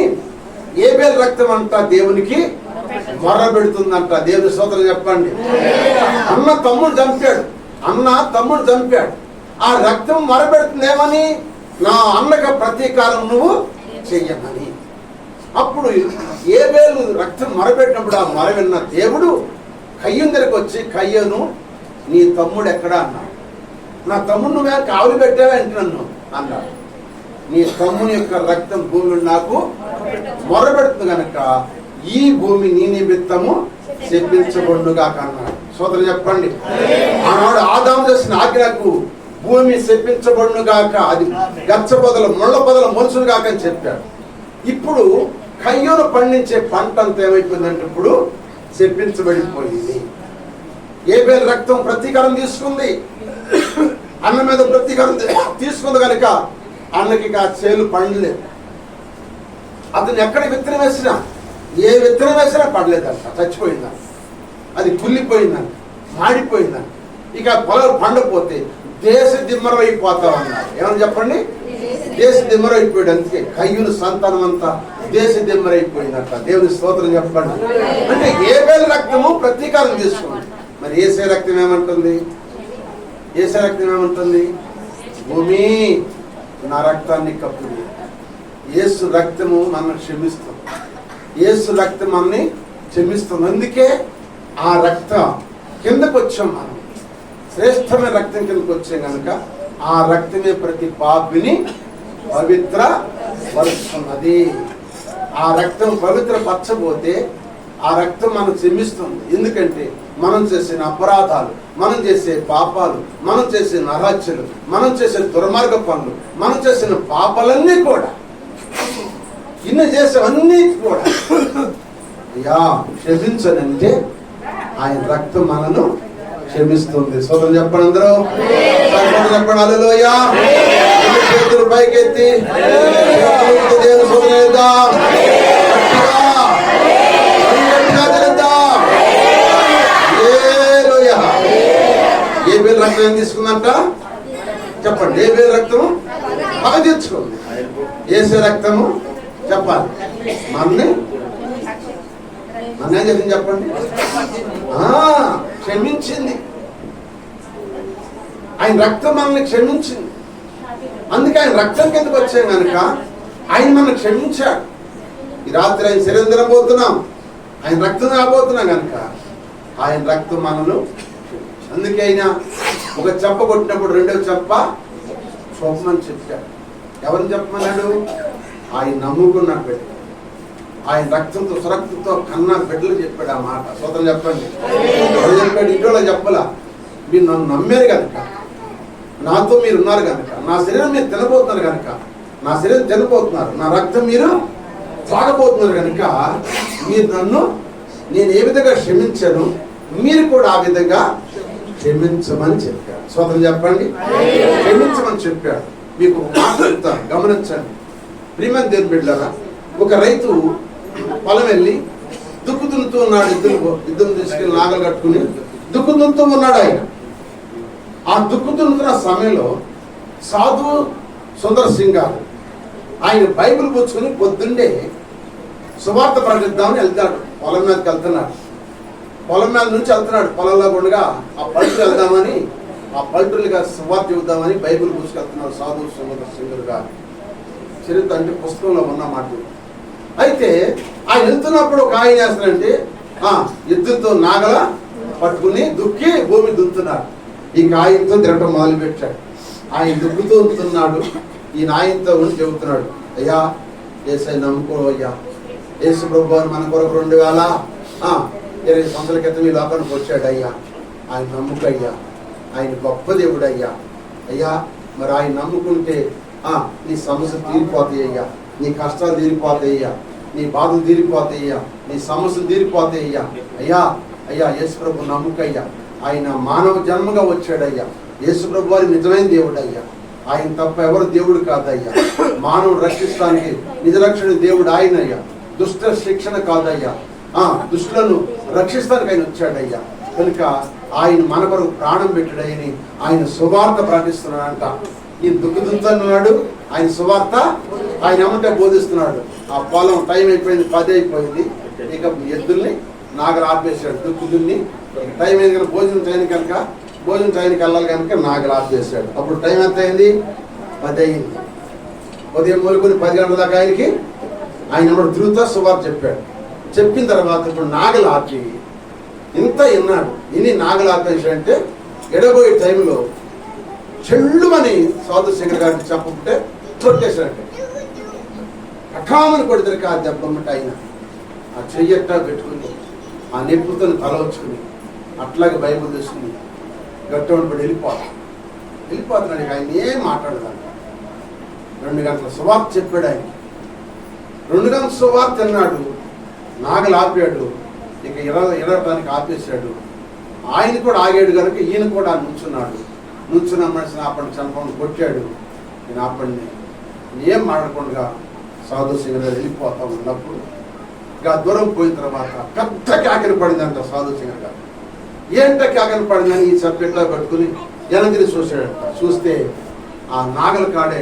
హేబెలు రక్తం అంట దేవునికి మొరబెడుతుందంట. దేవుని స్తోత్రం చెప్పండి. అన్న తమ్ముడు చంపాడు. ఆ రక్తం మొరబెడుతుంది ఏమని? నా అన్నకు ప్రతీకారం నువ్వు చెయ్యమని. అప్పుడు హేబెలు రక్తం మొరబెట్టినప్పుడు ఆ మొర విన్న దేవుడు కయ్యూను దగ్గరికి వచ్చి, కయ్యూను, నీ తమ్ముడు ఎక్కడా అన్నాడు. నా తమ్ముడు నువ్వే కావులు పెట్టావేంటి నన్ను అన్నాడు. నీ తమ్ముని యొక్క రక్తం భూమి నాకు మొరబెడుతుంది కనుక ఈ భూమి నీ నిమిత్తము శపించబడునుగా అన్నాడు. సోదరు చెప్పండి. ఆనాడు ఆదాము చేసిన ఆజ్ఞకు భూమి శపించబడునుగాక, అది గచ్చ పొదల ముళ్ళ పొదల మొలుసును గాక అని చెప్పాడు. ఇప్పుడు కయ్యూను పండించే పంట అంతా ఏమైపోయిందంటే ఇప్పుడు శపించబడిపోయింది. హేబెలు రక్తం ప్రతీకారం తీసుకుంది, అన్న మీద ప్రతీకారం తీసుకుంది కనుక అన్నకి ఆ చేలు పండలేదు. అతను ఎక్కడ విత్తనం వేసినా, ఏ విత్తనం వేసినా పడలేదంట, చచ్చిపోయిందని, అది కుళ్ళిపోయిందని, మాడిపోయిందని. ఇక పొలాలు పండపోతే దేశ దిమ్మరం అయిపోతా ఉన్నారు. ఏమని చెప్పండి? దేశ దిమ్మరం అయిపోయాడు. అందుకే కయ్యూను సంతానం అంతా దేశ దిమ్మరం అయిపోయిందంట. దేవుని స్తోత్రం చెప్పండి. అంటే హేబెలు రక్తము ప్రతీకారం తీసుకుంది. మరి యేసయ్య రక్తం ఏమంటుంది? భూమి నా రక్తాన్ని కప్పుది. యేసు రక్తము మనల్ని క్షమిస్తుంది. యేసు రక్తం మనల్ని క్షమిస్తుంది. అందుకే ఆ రక్తం కిందకు వచ్చాం. మనం శ్రేష్టమైన రక్తం కిందకు వచ్చాం కనుక ఆ రక్తమే ప్రతి పాపిని పవిత్ర పరుస్తున్నది. ఆ రక్తం పవిత్ర పరచబోతే ఆ రక్తం మనం క్షమిస్తుంది. ఎందుకంటే మనం చేసిన అపరాధాలు, మనం చేసే పాపాలు, మనం చేసే నరహత్యలు, మనం చేసే దుర్మార్గ పనులు, మనం చేసిన పాపాలన్నీ కూడా, ఇన్ని చేసేవన్నీ కూడా క్షమించనంటే ఆయన రక్తం మనను క్షమిస్తుంది. సోదరులు చెప్పండి, అందరూ చెప్పండి హల్లెలూయా. చేతులు పైకెత్తి దేవుని సోదరులు హేబెలు రక్తం ఏం తీసుకుందంట చెప్పండి? హేబెలు రక్తము పగ తీర్చుకుంది. యేసయ్య రక్తము చెప్పాలి మనల్ని నన్ను ఏం చేసింది చెప్పండి? క్షమించింది. ఆయన రక్తం మనల్ని క్షమించింది. అందుకే ఆయన రక్తం కిందకు వచ్చాం కనుక ఆయన మనల్ని క్షమించాడు. ఈ రాత్రి ఆయన శరీరం తినబోతున్నాం, ఆయన రక్తం రాబోతున్నాం కనుక ఆయన రక్తం మనను. అందుకే ఆయన ఒక చెప్ప కొట్టినప్పుడు రెండవ చెప్ప చూపమని చెప్పాడు. ఎవరిని చెప్పమన్నాడు? ఆయన నమ్ముకున్న బిడ్డ, ఆయన రక్తంతో సురక్తంతో కన్నా బిడ్డలు చెప్పాడు ఆ మాట. సోదరులు చెప్పండి. ఎవరు చెప్పాడు? ఇంట్లో చెప్పలా. మీరు నన్ను నమ్మారు కనుక, నాతో మీరు ఉన్నారు కనుక, నా శరీరం మీరు తినబోతున్నారు కనుక, నా శరీరం తినబోతున్నారు, నా రక్తం మీరు తాగబోతున్నారు కనుక మీరు నన్ను నేను ఏ విధంగా క్షమించాను మీరు కూడా ఆ విధంగా క్షమించమని చెప్పాడు. సోదరులు చెప్పండి. క్షమించమని చెప్పాడు. మీకు మాట చెప్తాను, గమనించండి. ప్రియమైన దేవుని బిడ్డలారా, ఒక రైతు పొలం వెళ్ళి దుక్కు దున్నుతూ ఉన్నాడు. ఇద్దరు తీసుకెళ్ళి నాగలు కట్టుకుని దుక్కు దున్నుతూ ఉన్నాడు. ఆయన ఆ దుక్కు దున్నుతున్న సమయంలో సాధు సుందర్ సింగ్ గారు ఆయన బైబిల్ పుచ్చుకుని పొద్దున్నే సువార్త ప్రకటిద్దామని వెళ్తాడు. పొలం మీదకి వెళ్తున్నాడు. పొలం మీద నుంచి వెళ్తున్నాడు. పొలంలో ఉండగా ఆ పల్టు వెళ్దామని, ఆ పల్టులుగా సువార్త ఇద్దామని బైబిల్ పుచ్చుకెళ్తున్నాడు సాధు సుందర్ సింగ్ గారు. చరిత్ర అంటే పుస్తకంలో ఉన్న మాట. అయితే ఆయన వెళ్తున్నప్పుడు ఒక ఆయన చేస్తాడంటే ఎద్దుతో నాగల పట్టుకుని దుక్కి భూమి దున్నుతున్నాడు. ఈ ఆయనతో తిరగటం మొదలు పెట్టాడు. ఆయన దుక్కుతూ ఉంటున్నాడు. ఈయన ఆయనతో ఉండి చెబుతున్నాడు, అయ్యా ఏసై నమ్ముకో అయ్యా, యేసు ప్రభు మన కొరకు 2020 సంవత్సరాల క్రితం ఈ లోకానికి వచ్చాడు అయ్యా, ఆయన నమ్ముకయ్యా, ఆయన గొప్ప దేవుడు అయ్యా. అయ్యా మరి ఆయన నమ్ముకుంటే నీ సమస్యలు తీరిపోతాయి అయ్యా, నీ కష్టాలు తీరిపోతాయ్యా, నీ బాధలు తీరిపోతాయ్యా, నీ సమస్యలు తీరిపోతాయ్యా. అయ్యా అయ్యా యేసు ప్రభు నమ్ముకయ్యా, ఆయన మానవ జన్మగా వచ్చాడయ్యా. యేసు ప్రభు వారి నిజమైన దేవుడు అయ్యా, ఆయన తప్ప ఎవరు దేవుడు కాదయ్యా. మానవుడు రక్షిస్తానికి నిజరక్షణ దేవుడు ఆయన అయ్యా. దుష్ట శిక్షణ కాదయ్యా, దుష్టులను రక్షిస్తానికి ఆయన వచ్చాడయ్యా. కనుక ఆయన మన కొరకు ప్రాణం పెట్టాడని ఆయన సువార్త ప్రకటిస్తున్నాడంట. ఈయన దుక్కుతున్నాడు, ఆయన సువార్త ఆయన ఏమంటే బోధిస్తున్నాడు. ఆ పొలం టైం అయిపోయింది, 10 అయిపోయింది. ఇక ఎద్దుల్ని నాగలు ఆపేశాడు. దుక్కుదుల్ని టైం అయింది కనుక భోజనం టైంకి వెళ్ళాలి కనుక నాగలు ఆపేశాడు. అప్పుడు టైం ఎంత అయింది? 10 అయింది. ఉదయం మొదలుకొని 10 గంటల దాకా ఆయన తిరుగుతా సువార్త చెప్పాడు. చెప్పిన తర్వాత ఇప్పుడు నాగలు ఆపి ఇంత విన్నాడు. ఇన్ని నాగలు ఆపేసాడంటే ఎడబోయే టైంలో చెల్లుమని సాధు శంకర్ గారికి చెప్పకుంటే తొట్టేశాడంటే అకామని కొడితే ఆ దెబ్బమ్మట ఆయన ఆ చెయ్యట్టా పెట్టుకుని ఆ నిప్పుతో తల వచ్చుకుని అట్లాగే బైబుల్ తీసుకుని గట్టబడి వెళ్ళిపోతున్నాడు. ఆయన ఏం మాట్లాడదాన్ని. 2 గంటల సువార్త చెప్పాడు. ఆయన 2 గంటల సువార్త అన్నాడు. నాగలు ఆపాడు. ఇక ఎరగటానికి ఆపేశాడు. ఆయన కూడా ఆగాడు కనుక ఈయన కూడా నుంచున్న మనిషిని ఆపండి చంపని కొట్టాడు. నేను ఆపండి ఏం మాట్లాడకుండా సాధు సింగ్ గారు వెళ్ళిపోతా ఉన్నప్పుడు ఇక దూరం పోయిన తర్వాత పెద్ద కేకన పడిందంట సాధు సింగ్ గారు. ఏంట కేకన పడిందని ఈ సబ్జెక్ట్లా పట్టుకుని వెనదిరి చూశాడంట. చూస్తే ఆ నాగల కాడే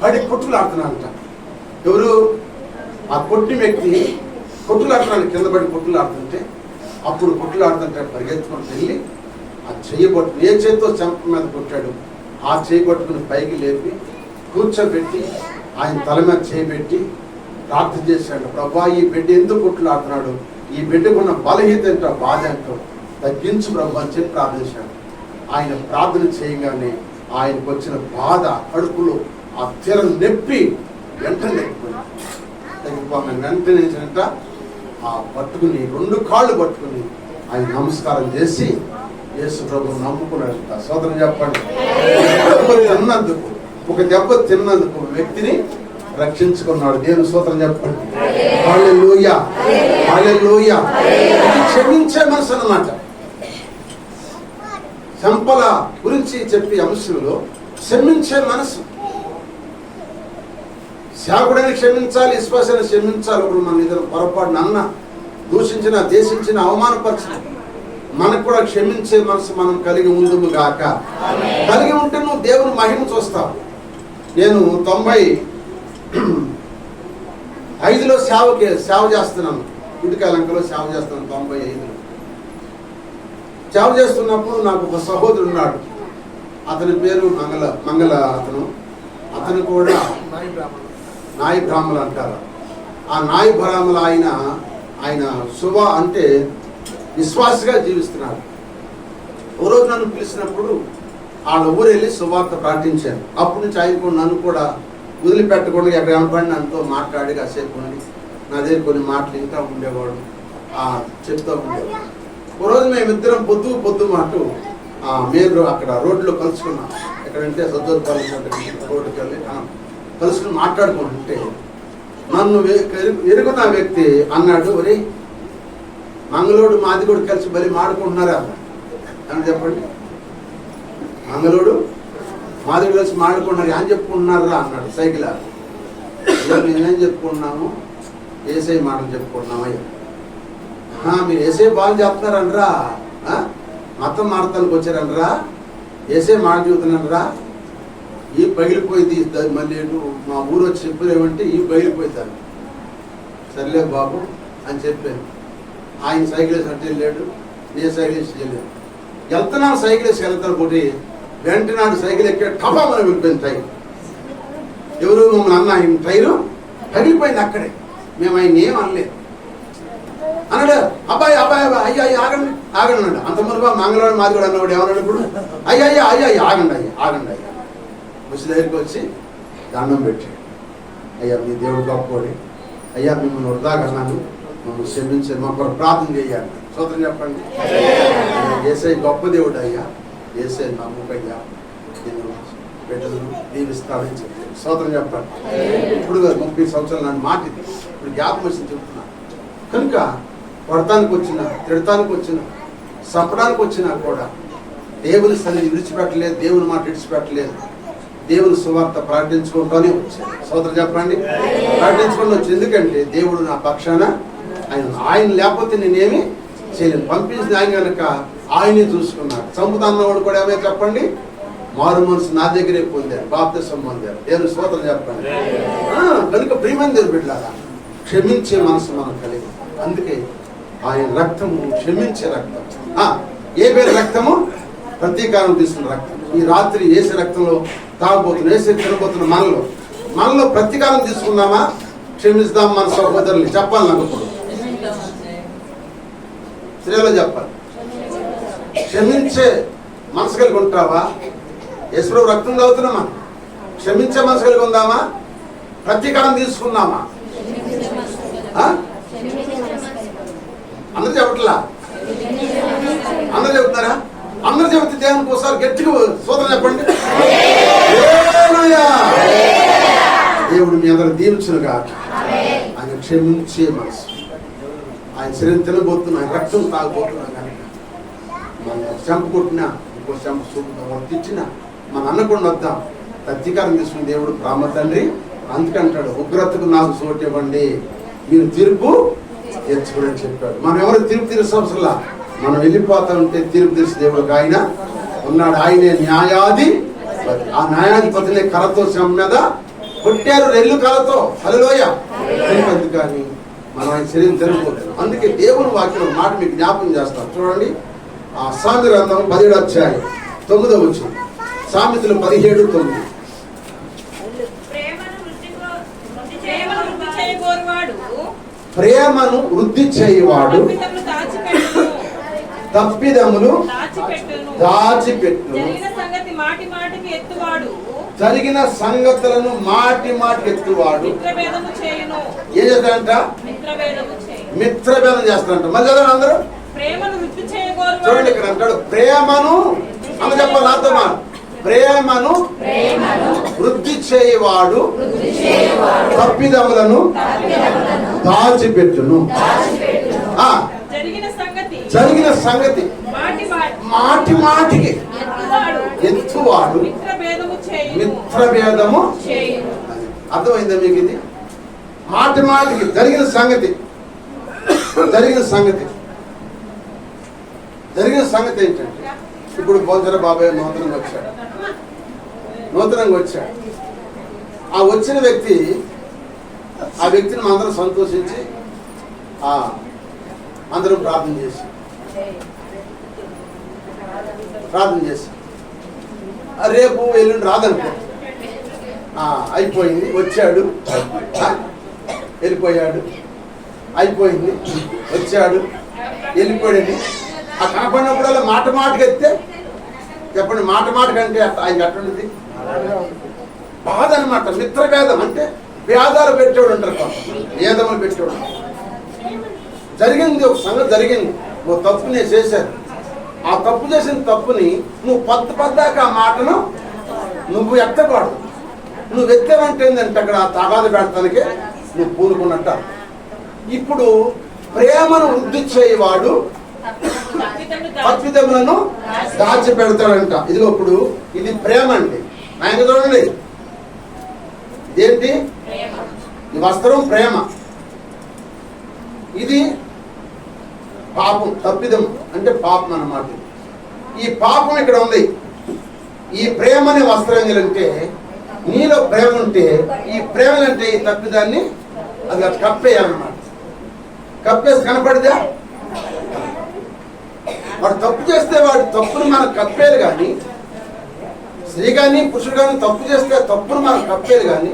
పడి కొట్టులాడుతున్నాడంట. ఎవరు? ఆ కొట్టి వ్యక్తి కొట్టులాడుతున్నాడు. కింద పడి కొట్టులాడుతుంటే అప్పుడు కొట్టులాడుతుంటే పరిగెత్తుకొని వెళ్ళి ఆ చెయ్యి పట్టుకుని ఏ చేతితో చెంప మీద కొట్టాడు ఆ చెయ్యి పట్టుకుని పైకి లేపి కూర్చోబెట్టి ఆయన తల మీద చేయబెట్టి ప్రార్థన చేశాడు. ప్రభా ఈ బిడ్డ ఎందుకు కొట్టులాడుతున్నాడు, ఈ బిడ్డకున్న బలహీనత ఏంటో బాధ ఏంటో తగ్గించు ప్రభు అని చెప్పి ప్రార్థించాడు. ఆయన ప్రార్థన చేయగానే ఆయనకు వచ్చిన బాధ కడుపులో ఆ తెర నొప్పి వెంటనే తగ్గిపోయింది. వెంటనే ఆ పట్టుకుని 2 కాళ్ళు పట్టుకుని ఆయన నమస్కారం చేసి యేసు ప్రభు నమ్ముకున్నాడంట. సోదరం చెప్పండి. ఒక దెబ్బ తిన్నందుకు వ్యక్తిని రక్షించుకున్నాడు. దేవుని స్తోత్రం చెప్పండి. హల్లెలూయా, హల్లెలూయా. క్షమించే మనసు అన్నమాట. సంపల గురించి చెప్పే అంశంలో క్షమించే మనసు. సేవకుడని క్షమించాలి, విశ్వాసాన్ని క్షమించాలి. ఇప్పుడు మన ఇద్దరు పొరపాటున అన్న దూషించిన, దేశించిన, అవమానపరిచిన మనకు కూడా క్షమించే మనసు మనం కలిగి ఉందుము గాక. కలిగి ఉంటే నువ్వు దేవుని మహిమ చూస్తావు. నేను 95లో సేవ చేస్తున్నాను. గుడికాలంకలో సేవ చేస్తాను 95. సేవ చేస్తున్నప్పుడు నాకు ఒక సహోదరుడు ఉన్నాడు. అతని పేరు మంగళ అతను కూడా నాయ బ్రాహ్మలు అంటారు. ఆ నాయ బ్రాహ్మలు ఆయన శుభ అంటే విశ్వాసగా జీవిస్తున్నాడు. ఓ రోజు నన్ను పిలిచినప్పుడు వాళ్ళ ఊరు వెళ్ళి శుభార్త ప్రకటించాను. అప్పటి నుంచి ఆయన కూడా నన్ను కూడా వదిలిపెట్టకుండా ఎక్కడ కనపడి నన్నుతో మాట్లాడి కాసేపు ఉండి నా దగ్గర కొన్ని మాటలు ఇంకా ఉండేవాడు, చెప్తూ ఉండేవాడు. ఓ రోజు మేమిద్దరం పొద్దు మాట మీరు అక్కడ రోడ్లో కలుసుకున్నాం. ఎక్కడంటే సద్దూరుపాలెం రోడ్డుకి వెళ్ళి కలుసుకుని మాట్లాడుకుంటుంటే నన్ను ఎరుగున్న వ్యక్తి అన్నాడు, ఒరే మంగళోడు మాది కూడా కలిసి బలి మాడుకుంటున్నారా అని చెప్పండి. మంగళోడు మాది కలిసి మాడుకుంటున్నారు అని చెప్పుకుంటున్నారా అన్నాడు. సైకిల్ మేమేం చెప్పుకుంటున్నాము, ఏసై మాటలు చెప్పుకుంటున్నామయ్యా. మీరు ఏసై బాగా చెప్తున్నారనరా, మతం మారతానికి వచ్చారనరా, ఏసై మాట చెబుతున్నానరా, ఈ పగిలిపోయింది మళ్ళీ మా ఊరు వచ్చి చెప్పారేమంటే ఈ పగిలిపోతాను. సర్లే బాబు అని చెప్పాను. ఆయన సైకిల్ వేసి అంటే వెళ్ళాడు, నేను సైకిల్ వేసి వెళ్ళాను. వెళ్తున్నాను, సైకిల్ వేసి వెళ్తాను ఒకటి వెంటనే నాడు సైకిల్ ఎక్కే టపా మనం వెళ్ళిపోయింది టైర్. ఎవరు మమ్మల్ని అన్న ఆయన టైరు పగిలిపోయింది అక్కడే. మేము ఆయన ఏం అనలేదు. అన్నాడు, అబ్బాయి అయ్యా ఆగండి అన్నాడు. అంత మునుపా మంగళవారం మాది కూడా అన్నవాడు ఏమన్నాడు ఇప్పుడు, అయ్యా ఆగండి ముసి దగ్గరికి వచ్చి దండం పెట్టాడు. అయ్యా మీ దేవుడు గొప్పవాడు, అయ్యా మిమ్మల్ని వృధాగా అన్నాను, మమ్మల్ని క్షమించారు, మా కొరకు ప్రార్థన చేయాలి. స్తోత్రం చెప్పండి. ఏసై గొప్ప దేవుడు అయ్యా, ఏసై నమ్మకయ్యా, నేను బిడ్డలను దీవిస్తానని చెప్పాను. స్తోత్రం చెప్పండి. ఇప్పుడు 30 సంవత్సరాలు నన్ను మాట ఇది ఇప్పుడు జ్ఞాపకం వచ్చి చెప్తున్నాను. కనుక కొడతానికి వచ్చినా, తిడతానికి వచ్చినా, చంపడానికి వచ్చినా కూడా దేవుని సన్నిధి విడిచిపెట్టలేదు, దేవుని మాట విడిచిపెట్టలేదు. దేవుని సువార్త ప్రకటించుకుంటూనే వచ్చాను. స్తోత్రం చెప్పండి. ప్రకటించుకుంటూ వచ్చి, ఎందుకంటే దేవుడు నా పక్షాన ఆయన లేకపోతే నేనేమి చేయలేను. పంపించిన ఆయన కనుక ఆయనే చూసుకున్నాడు. చంపుతాన్నవాడు కూడా ఏమైనా చెప్పండి, మారు మనసు నా దగ్గరే పొందారు, బాప్తిసం పొందారు. దేవుని స్తోత్రం చెప్పండి. కనుక ప్రియమైన దేవుని బిడ్డలారా, క్షమించే మనసు మనకు కలిగి, అందుకే ఆయన రక్తము క్షమించే రక్తం. ఏ పేరు రక్తము? ప్రతీకారం తీసుకున్న రక్తం. ఈ రాత్రి ఏసే రక్తంలో తాగబోతున్న, ఏసే తినబోతున్న మనలో ప్రతీకారం తీసుకున్నామా? క్షమిస్తాం మన సహోదరుల్ని. చెప్పాలి నాకు ఇప్పుడు స్త్రీలో చెప్పాలి. క్షమించే మనసు కలిగి ఉంటావా? యేసు రక్తం తాగుతున్నామా? క్షమించే మనసు కలిగి ఉందామా? ప్రతీకారం తీసుకున్నామా? అందరు చెప్పట్లా? అందరు చెబుతున్నారా? అందరు చెబితే దేవునికి ఒకసారి గట్టిగా స్తోత్రం చెప్పండి. దేవుడు మీ అందరూ దీవించునుగా. ఆయన క్షమించే మనసు, ఆయన శరీరం తినబోతున్నా, ఆయన రక్తం తాగబోతున్నా కనుక మనం చెంప కొట్టినా, ఇంకో చెంప చూపుతాం, తిట్టినా మన అన్నకుండా వద్దాం. ప్రతీకారం తీసుకుని దేవుడు బ్రహ్మ తండ్రి అందుకంటాడు, ఉగ్రతకు నాకు చోటు ఇవ్వండి, మీరు తీర్పు తెచ్చుకుని చెప్పాడు. మనం ఎవరు తీర్పు తీర్చే అవసరంలా, మనం వెళ్ళిపోతా ఉంటే తీర్పు తీర్చే దేవుడు ఆయన ఉన్నాడు. ఆయనే న్యాయాధి. ఆ న్యాయాధిపతిని కర్రతో మీద కొట్టారు, రెల్లు కర్రతో. హల్లెలూయా. కానీ మనం ఆయన శరీరం తినబోతున్నాం. అందుకే దేవుని వాక్యం మాట మీకు జ్ఞాపకం చేస్తాం. చూడండి, ఆ సామెతల గ్రంథం 17వ అధ్యాయం 9వ వచనం. సామెతలు 17:9. ప్రేమను వృద్ధి చేయవాడు తప్పిదములు దాచిపెట్టును, జరిగిన సంగతులను మాటి మాటికి ఎత్తువాడు. ఏం చేస్తాడంట? మిత్రభేదం చేస్తాడంట. మళ్ళీ చదవండి అందరూ. చూడండి, ఇక్కడ అంటాడు ప్రేమను, అని చెప్పాలి నాతో, ప్రేమను వృద్ధి చేయవాడు తప్పిదములను దాచిపెట్టును. జరిగిన సంగతి మాటి మాటికి ఎత్తువాడు మిత్రభేదము. అర్థమైందా మీకు? ఇది మాటి మాటికి జరిగిన సంగతి ఏంటంటే, ఇప్పుడు బోధన బాబాయ్ నూతనంగా వచ్చాడు. ఆ వచ్చిన వ్యక్తి, ఆ వ్యక్తిని మనందరం సంతోషించి అందరూ ప్రార్థన చేసి రేపు ఎల్లుండి రాదనుకో. అయిపోయింది, వచ్చాడు, వెళ్ళిపోయాడు, అయిపోయింది, వచ్చాడు, వెళ్ళిపోయాడు. ఆ కనపడినప్పుడల్లా మాట మాటకి ఎత్తే చెప్పండి, మాట మాటకంటే ఆయన అట్లుంది బాధ అనమాట. మిత్రభేదం అంటే భేదాలు పెట్టేవాడు అంటారు, భేదములు పెట్టేవాడు. జరిగింది, ఒక సంగతి జరిగింది, ఓ తప్పు నేను చేశాను. ఆ తప్పు చేసిన తప్పుని నువ్వు పద్దాక ఆ మాటను నువ్వు ఎత్తకూడదు. నువ్వు ఎత్తావంటే ఏంటంటే అక్కడ ఆ తగాదు పెడతానికే నువ్వు పూనుకున్నట్ట. ఇప్పుడు ప్రేమను వృద్ధి చేయవాడు తప్పిదములను దాచిపెడతాడంట. ఇదిగో ఇప్పుడు ఇది ప్రేమ అండి. ఆయన చూడండి, ఇదేంటి? ఈ వస్త్రం ప్రేమ, ఇది పాపం, తప్పిదం అంటే పాపం అన్నమాట. ఈ పాపం ఇక్కడ ఉంది. ఈ ప్రేమని వస్త్రం అంటే నీలో ప్రేమ ఉంటే ఈ ప్రేమలంటే ఈ తప్పిదాన్ని అది కప్పేయాలన్నమాట. కప్పేసి కనపడిదా? వాడు తప్పు చేస్తే వాడి తప్పును మనం కప్పేది కానీ, స్త్రీ కానీ పురుషుడు కానీ తప్పు చేస్తే తప్పును మనం కప్పేది కానీ,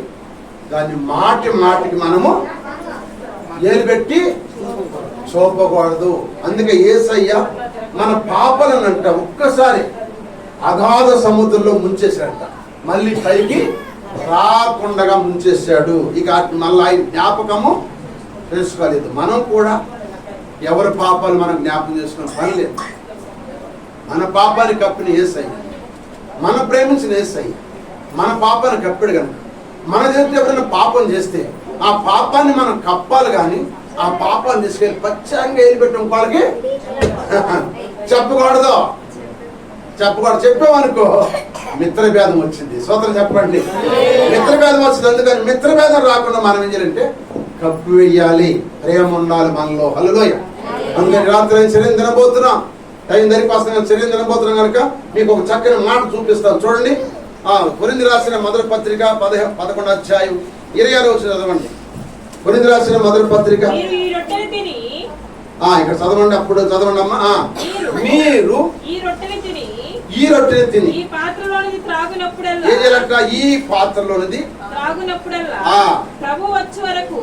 దాన్ని మాటికి మనము ఏలు పెట్టి చూపకూడదు. అందుకే యేసయ్య మన పాపలనంట ఒక్కసారి అగాధ సముద్రంలో ముంచేశాడంట, మళ్ళీ పైకి రాకుండా ముంచేశాడు. ఇక మళ్ళీ ఆయన జ్ఞాపకము తెలుసుకోలేదు. మనం కూడా ఎవరి పాపాలు మనం జ్ఞాపకం చేసుకున్న పని లేదు. మన పాపాన్ని కప్పిన యేసయ్య, మన ప్రేమించిన యేసయ్య మన పాపాన్ని కప్పాడు కనుక మన చేతితో ఎవరైనా పాపం చేస్తే ఆ పాపాన్ని మనం కప్పాలి కానీ ఆ పాపాన్ని తీసుకెళ్ళి పచ్చంగా వెళ్ళిపెట్టడం వాళ్ళకి చెప్పకూడదు. చెప్పామనుకో మిత్రభేదం వచ్చింది. సోదరు చెప్పండి, మిత్రభేదం వచ్చింది. అందుకని మిత్రభేదం రాకుండా మనం ఏం చేయాలంటే కప్పు వేయాలి, ప్రేమ ఉండాలి మనలో. హల్లెలూయ. అందుకని రాత్రి శరీరం తినబోతున్నాం, టైం దరిపాసన శరీరం తినబోతున్నాం కనుక మీకు ఒక చక్కని మాట చూపిస్తాను. చూడండి, కొరింథీ రాసిన మొదటి పత్రిక 11వ అధ్యాయం 26వ వచనం చదవండి. కొరింథీ రాసిన మొదటి పత్రిక ఇక్కడ చదవండి. అప్పుడు చదవండి అమ్మా. మీరు ఈ రొట్టెని తిని ఈ పాత్రలోనిది ప్రభు వచ్చే వరకు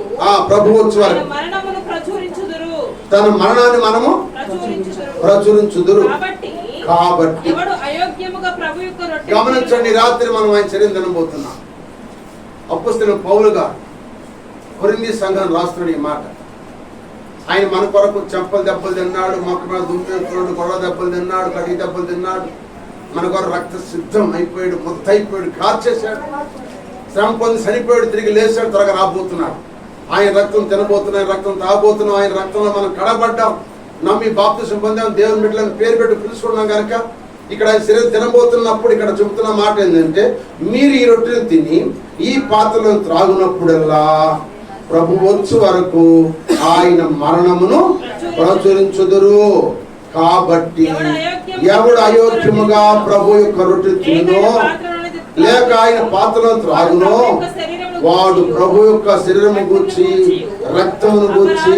తన మరణాన్ని మనము ప్రచురించుదురు. కాబట్టి గమనించండి, రాత్రి మనం ఆయన శరీరం తినబోతున్నాం. అపోస్తలుడైన పౌలు గారు కొరింథీ సంఘం రాస్తున్నాడు ఈ మాట. ఆయన మన కొరకు చెంపలు దెబ్బలు తిన్నాడు, మొక్క మీద దుమ్మెత్తున్నాడు, గొడవ దెబ్బలు తిన్నాడు, కటికి దెబ్బలు తిన్నాడు. మన కొరకు రక్త సిద్ధం అయిపోయాడు, మొత్తం అయిపోయాడు, కార్చేశాడు, శ్రమ పొంది చనిపోయాడు, తిరిగి లేచాడు, త్వరగా రాబోతున్నాడు. ఆయన రక్తం తినబోతున్నాం, రక్తం తాగబోతున్నాం. ఆయన రక్తంలో మనం కడబడ్డాం, నమ్మి బాప్తిసం పొందాం, దేవుని బిడ్డలను పేరు పెట్టి పిలుచుకున్నాం కనుక ఇక్కడ ఆయన శరీరం తినబోతున్నప్పుడు ఇక్కడ చెబుతున్న మాట ఏంటంటే, మీరు ఈ రొట్టెను తిని ఈ పాత్రలను త్రాగునప్పుడల్లా ప్రభు వచ్చు వరకు ఆయన మరణమును ప్రచురించుదురు. కాబట్టి ఎవడు అయోగ్యముగా ప్రభు యొక్క రొట్టె తినో లేక ఆయన పాత్రలను త్రాగునో వాడు ప్రభు యొక్క శరీరము గూర్చి రక్తమును గూర్చి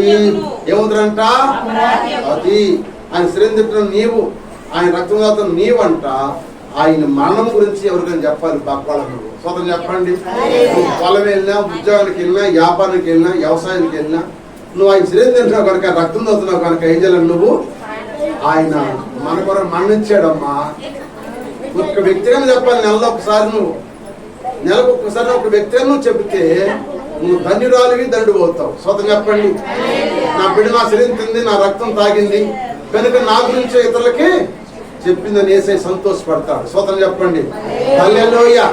ఏముందంట, అది ఆయన శరీరం తింటున్న నీవు, ఆయన రక్తం తాగుతున్న నీవంట. ఆయన మరణం గురించి ఎవరికైనా చెప్పాలి పక్కవాళ్ళకు. స్వతం చెప్పండి. నువ్వు పొలం వెళ్ళినా, ఉద్యోగానికి వెళ్ళినా, వ్యాపారానికి వెళ్ళినా, వ్యవసాయానికి వెళ్ళినా, నువ్వు ఆయన శరీరం తింటున్నావు కనుక, రక్తం తాగుతున్నావు కనుక ఏం చేయాలి? నువ్వు ఆయన మన కొరకు మరణించాడమ్మా. ఒక వ్యక్తిగా చెప్పాలి. నెలలో ఒకసారి, నువ్వు నెలకు ఒక్కసారి ఒక వ్యక్తిగా నువ్వు చెబితే నువ్వు ధన్యురాలివి, దండు అవుతావు. స్వతం చెప్పండి. నా బిడ్డ నా శరీరం తింది, నా రక్తం తాగింది కనుక నా గురించి ఇతరులకి చెప్పిందని యేసయ్య సంతోషపడతాడు. స్వతం చెప్పండి. హల్లెలూయా.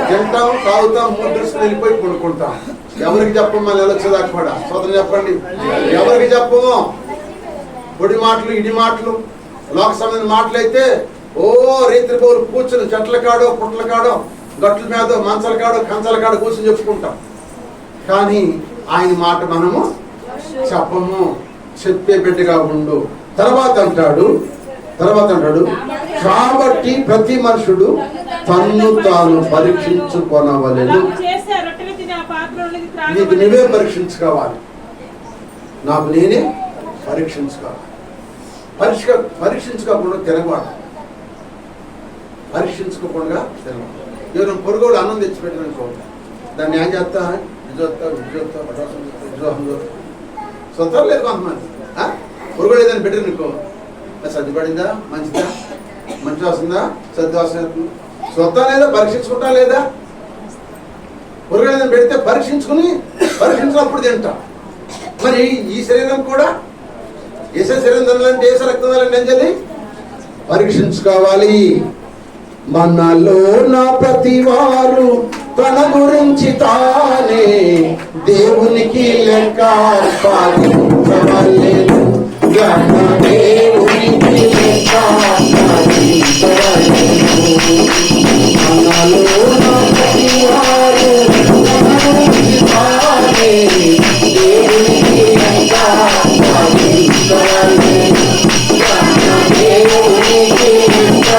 తింటాం, తాగుతాం, 3 డ్రెస్సులు వెళ్ళిపోయి కొనుక్కుంటాం. ఎవరికి చెప్పము, మన వచ్చేదాకా కూడా. స్వతం చెప్పండి. ఎవరికి చెప్పము. పొడి మాటలు, ఇడి మాటలు, లోక సంబంధించిన మాటలు అయితే రైతు పౌరు కూర్చుని చెట్ల కాడో, పుట్ల కాడో, గట్ల మీద, మంచాల కాడో, కంచాల కాడో కూర్చొని చెప్పుకుంటాం. కానీ ఆయన మాట మనము చెప్పము. చెప్పే బిడ్డగా ఉండు. తర్వాత అంటాడు కాబట్టి ప్రతి మనుషుడు తన్ను తాను పరీక్షించుకొనవలెను. నీకు నువ్వే పరీక్షించుకోవాలి. నాకు నేనే పరీక్షించుకోవాలి. పరీక్షించుకోకుండా తినకూడదు. పరీక్షించుకోకుండా తినకూడదు. ఎవరైనా పొరుగుడు అన్నం తెచ్చిపెట్టారనుకో, దాన్ని ఏం చేస్తా సొంతం లేదు కొంతమంది. పొరుగుడు ఏదైనా పెట్టారనుకో, సర్దిపడిందా, మంచిదా, మంచి వస్తుందా, సర్ది వస్తుంది, సొంతం లేదా, పరీక్షించుకుంటా లేదా. పొరుగుడు ఏదైనా పెడితే పరీక్షించినప్పుడు తింటా. మరి ఈ శరీరం కూడా ఏసే శరీరం తినాలంటే, ఏసే రక్తం తినాలంటే ఏం చేయాలి? పరీక్షించుకోవాలి. మనలో నా ప్రతి వారు తన గురించి తానే దేవునికి లెక్క పాలించవలెను. దేవునికి లెక్క పాలించవలెను. మనలో నా ప్రతి వారు తన గురించి తానే దేవునికి లెక్క పాలించవలెను. దేవునికి లెక్క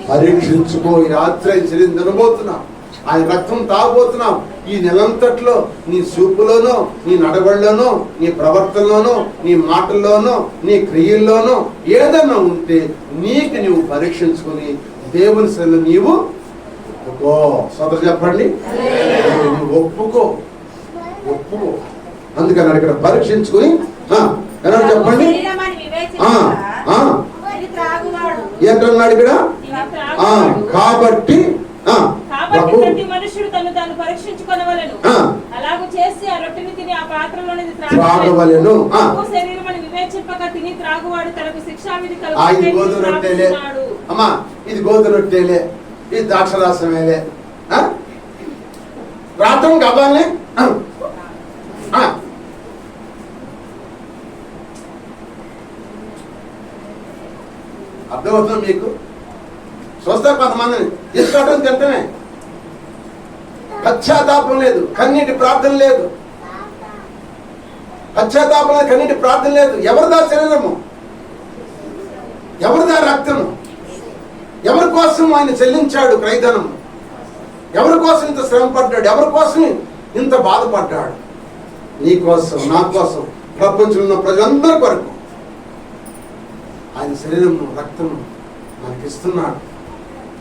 పరీక్షించుకో. ఈ రాత్రి శరీరం తినబోతున్నాం, ఆయన రక్తం తాగబోతున్నాం. ఈ నెలంతట్లో నీ చూపులోనో, నీ నడవడిలోనో, నీ ప్రవర్తనలోనో, నీ మాటల్లోనో, నీ క్రియల్లోనో ఏదన్నా ఉంటే నీకు నువ్వు పరీక్షించుకుని దేవుని శరీరం నీవు ఒప్పుకో. సోదరు చెప్పండి, నువ్వు ఒప్పుకో. అందుకని ఇక్కడ పరీక్షించుకుని చెప్పండి. ఏంటన్నాడు ఇక్కడ? కాబట్టి మనుషుడు తను తాను పరీక్షించుకొనవలెను, అలాగ చేసి ఆ రొట్టెని తిని ఆ పాత్రలోనిది త్రాగవలెను. శరీరమును వివేచింపక తిని త్రాగువాడు తనకు శిక్షావిధి ఇది గోధుమ రొట్టెలే అమ్మా, ఇది గోధుమ రొట్టెలే, ఇది ద్రాక్షరాసమేలే, రాత్రం కావాలనే. అర్థమవుతుంది మీకు? చూస్తారు కొంతమందిని తీసుకోవడం తింటమే, పశ్చాత్తాపం లేదు, కన్నీటి ప్రార్థన లేదు. పశ్చాత్తాపం లేదు, కన్నీటి ప్రార్థన లేదు. ఎవరిదా శరీరము, ఎవరిదా రక్తము, ఎవరి కోసం ఆయన చెల్లించాడు క్రైదనం, ఎవరి కోసం ఇంత శ్రమ పడ్డాడు, ఎవరి కోసం ఇంత బాధపడ్డాడు? నీ కోసం, నా కోసం, ప్రపంచంలో ఉన్న ప్రజలందరి కొరకు ఆయన శరీరము, రక్తము మనకిస్తున్నాడు.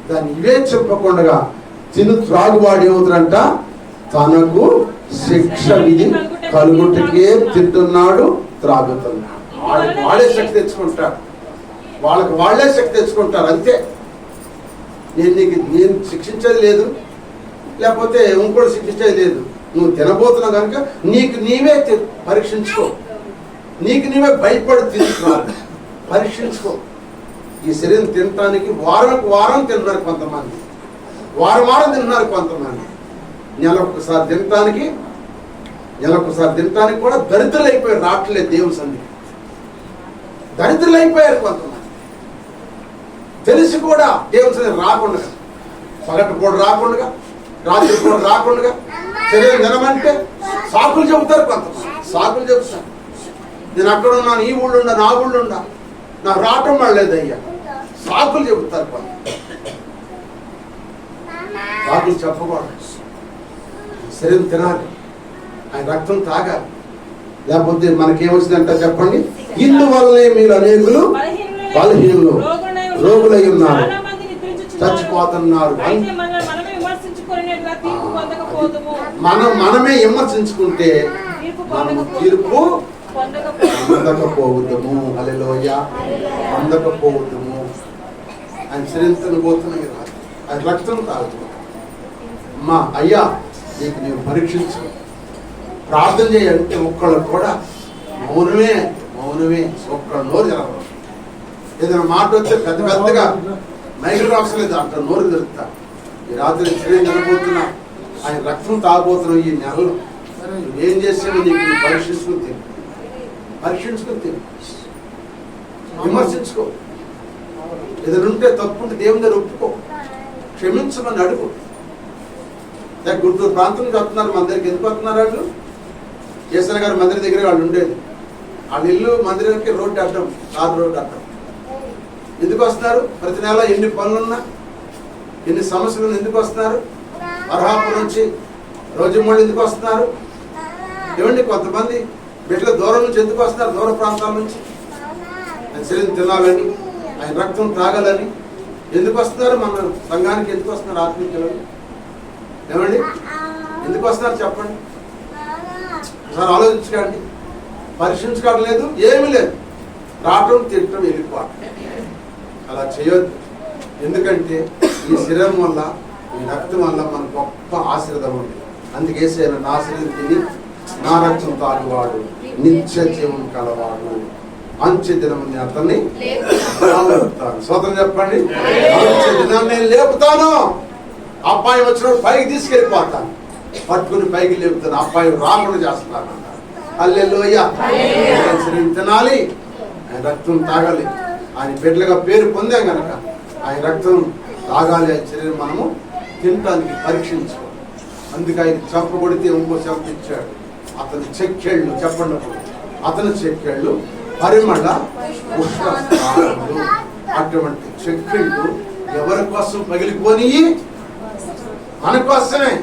దాన్ని ఇవే చెప్పకుండా తిను త్రాగువాడు ఏమవుతాడంట? తనకు శిక్ష విధి కలుగుటకే తింటున్నాడు, త్రాగుతున్నాడు. వాళ్ళకి వాళ్ళే శక్తి తెచ్చుకుంటారు, వాళ్ళకి వాళ్ళే శక్తి తెచ్చుకుంటారు. అంతే. నేను శిక్షించేది లేదు, లేకపోతే ఇంకోటి శిక్షించేది లేదు. నువ్వు తినబోతున్నావు కనుక నీకు నీవే పరీక్షించుకో, నీకు నీవే భయపడి తింటున్నావు. పరీక్షించుకో. ఈ శరీరం తినటానికి వారం తింటున్నారు కొంతమంది, వారం తింటున్నారు కొంతమంది. నెలకొకసారి తినటానికి కూడా దరిద్రులు అయిపోయారు. రావట్లేదు దేవుని సన్నిధికి, దరిద్రులు అయిపోయారు కొంతమంది. తెలిసి కూడా దేవుని సన్నిధికి రాకుండా, పగటి పూట రాకుండా, రాత్రి పూట రాకుండా శరీరం తినమంటే సాకులు చెబుతారు కొంతమంది. సాకులు చెబుతారు, నేను అక్కడ ఉన్నాను, ఈ ఊళ్ళో ఉన్నా, నా ఊళ్ళో ఉన్నా, నాకు రావటం పడలేదయ్యా. సాకులు చెబుతారు కొంత. సాకులు చెప్పకూడదు. శరీరం తినాలి, ఆయన రక్తం తాగాలి, లేకపోతే మనకేమొచ్చిందంట చెప్పండి? ఇందువల్లనే మీరు అనేకులు బలహీనులు, రోగులై ఉన్నారు, చచ్చిపోతున్నారు. మనమే విమర్శించుకుంటే మనము తీర్పు పొందకపోవద్దుము. హల్లెలూయా, పొందకపోవద్దుము. ఆయన శరీరం పోతున్నాయి రాదు, ఆయన రక్తం తాగుతుంది. అమ్మా అయ్యా నీకు నీవు పరీక్షించు, ప్రార్థన చేయాలంటే ఒక్కళ్ళు కూడా మౌనమే ఒక్క నోరు జరగదు. ఏదైనా మాట వస్తే పెద్ద పెద్దగా మైకులు రాసలేదు అంట నోరు జరుగుతా. ఈ రాత్రి శరీరం చనిపోతున్నా, ఆయన రక్తం తాగబోతున్నావు. ఈ నెలలో ఏం చేసావు నీకు పరీక్షించుకుని తిను, విమర్శించుకో. ఏదైనా ఉంటే తప్పుంటే దేవుని దగ్గర ఒప్పుకో, క్షమించమని అడుగు. గుంటూరు ప్రాంతం నుంచి వస్తున్నారు మన దగ్గరికి. ఎందుకు వస్తున్నారు వాళ్ళు? కేసీఆర్ గారి మందిరం దగ్గర వాళ్ళు ఉండేది. వాళ్ళ ఇల్లు మందిరానికి రోడ్డు అడ్డం, కారు రోడ్డు అడ్డం. ఎందుకు వస్తున్నారు? ప్రతి నెల ఎన్ని పనులున్నా, ఎన్ని సమస్యలు ఎందుకు వస్తున్నారు? అర్హాపు నుంచి రోజుమూడు ఎందుకు వస్తున్నారు? ఏమండి కొంతమంది బిడ్డల దూరం నుంచి ఎందుకు వస్తున్నారు? దూర ప్రాంతాల నుంచి ఆయన శరీరం తినాలని, ఆయన రక్తం తాగాలని ఎందుకు వస్తున్నారు? మన సంఘానికి ఎందుకు వస్తున్నారు? ఆత్మీయులు ఏమండి ఎందుకు వస్తున్నారు చెప్పండి ఒకసారి ఆలోచించుకోండి. పరీక్షించుకోవడం లేదు, ఏమీ లేదు, రావటం తిట్టడం వెళ్ళిపోవడం. అలా చేయొద్దు. ఎందుకంటే ఈ శరీరం వల్ల, ఈ రక్తం వల్ల మనకు గొప్ప ఆశీర్వాదం ఉంది. అందుకేసే నా శరీరం తిని నా రక్తం తాగువాడు నిత్య జీవం కలవాడు, అంచె దినం అతన్ని లేపుతాను. సోదరం చెప్పండి, అంచె దినాన్ని నేను లేపుతాను. అబ్బాయి వచ్చినప్పుడు పైకి తీసుకెళ్ళిపోతాను, పట్టుకుని పైకి లేపుతాను, అబ్బాయి రాకుండా చేస్తాను. హల్లెలూయా. శరీరం తినాలి, ఆయన రక్తం తాగాలి. ఆయన బిడ్డలుగా పేరు పొందాం కనుక ఆయన రక్తం తాగాలి. ఆయన శరీరం మనము తినటానికి పరీక్షించుకో. అందుకే ఆయన చెంప కొడితే ఇంకో చెంప ఇచ్చాడు. అతని చెక్కేళ్ళు చెప్పండి, అతని చెక్కేళ్ళు పరిమళ పుష్పస్థానములు. అటువంటి చెక్కిళ్ళు ఎవరి కోసం పగిలిపోని? మన కోసమే.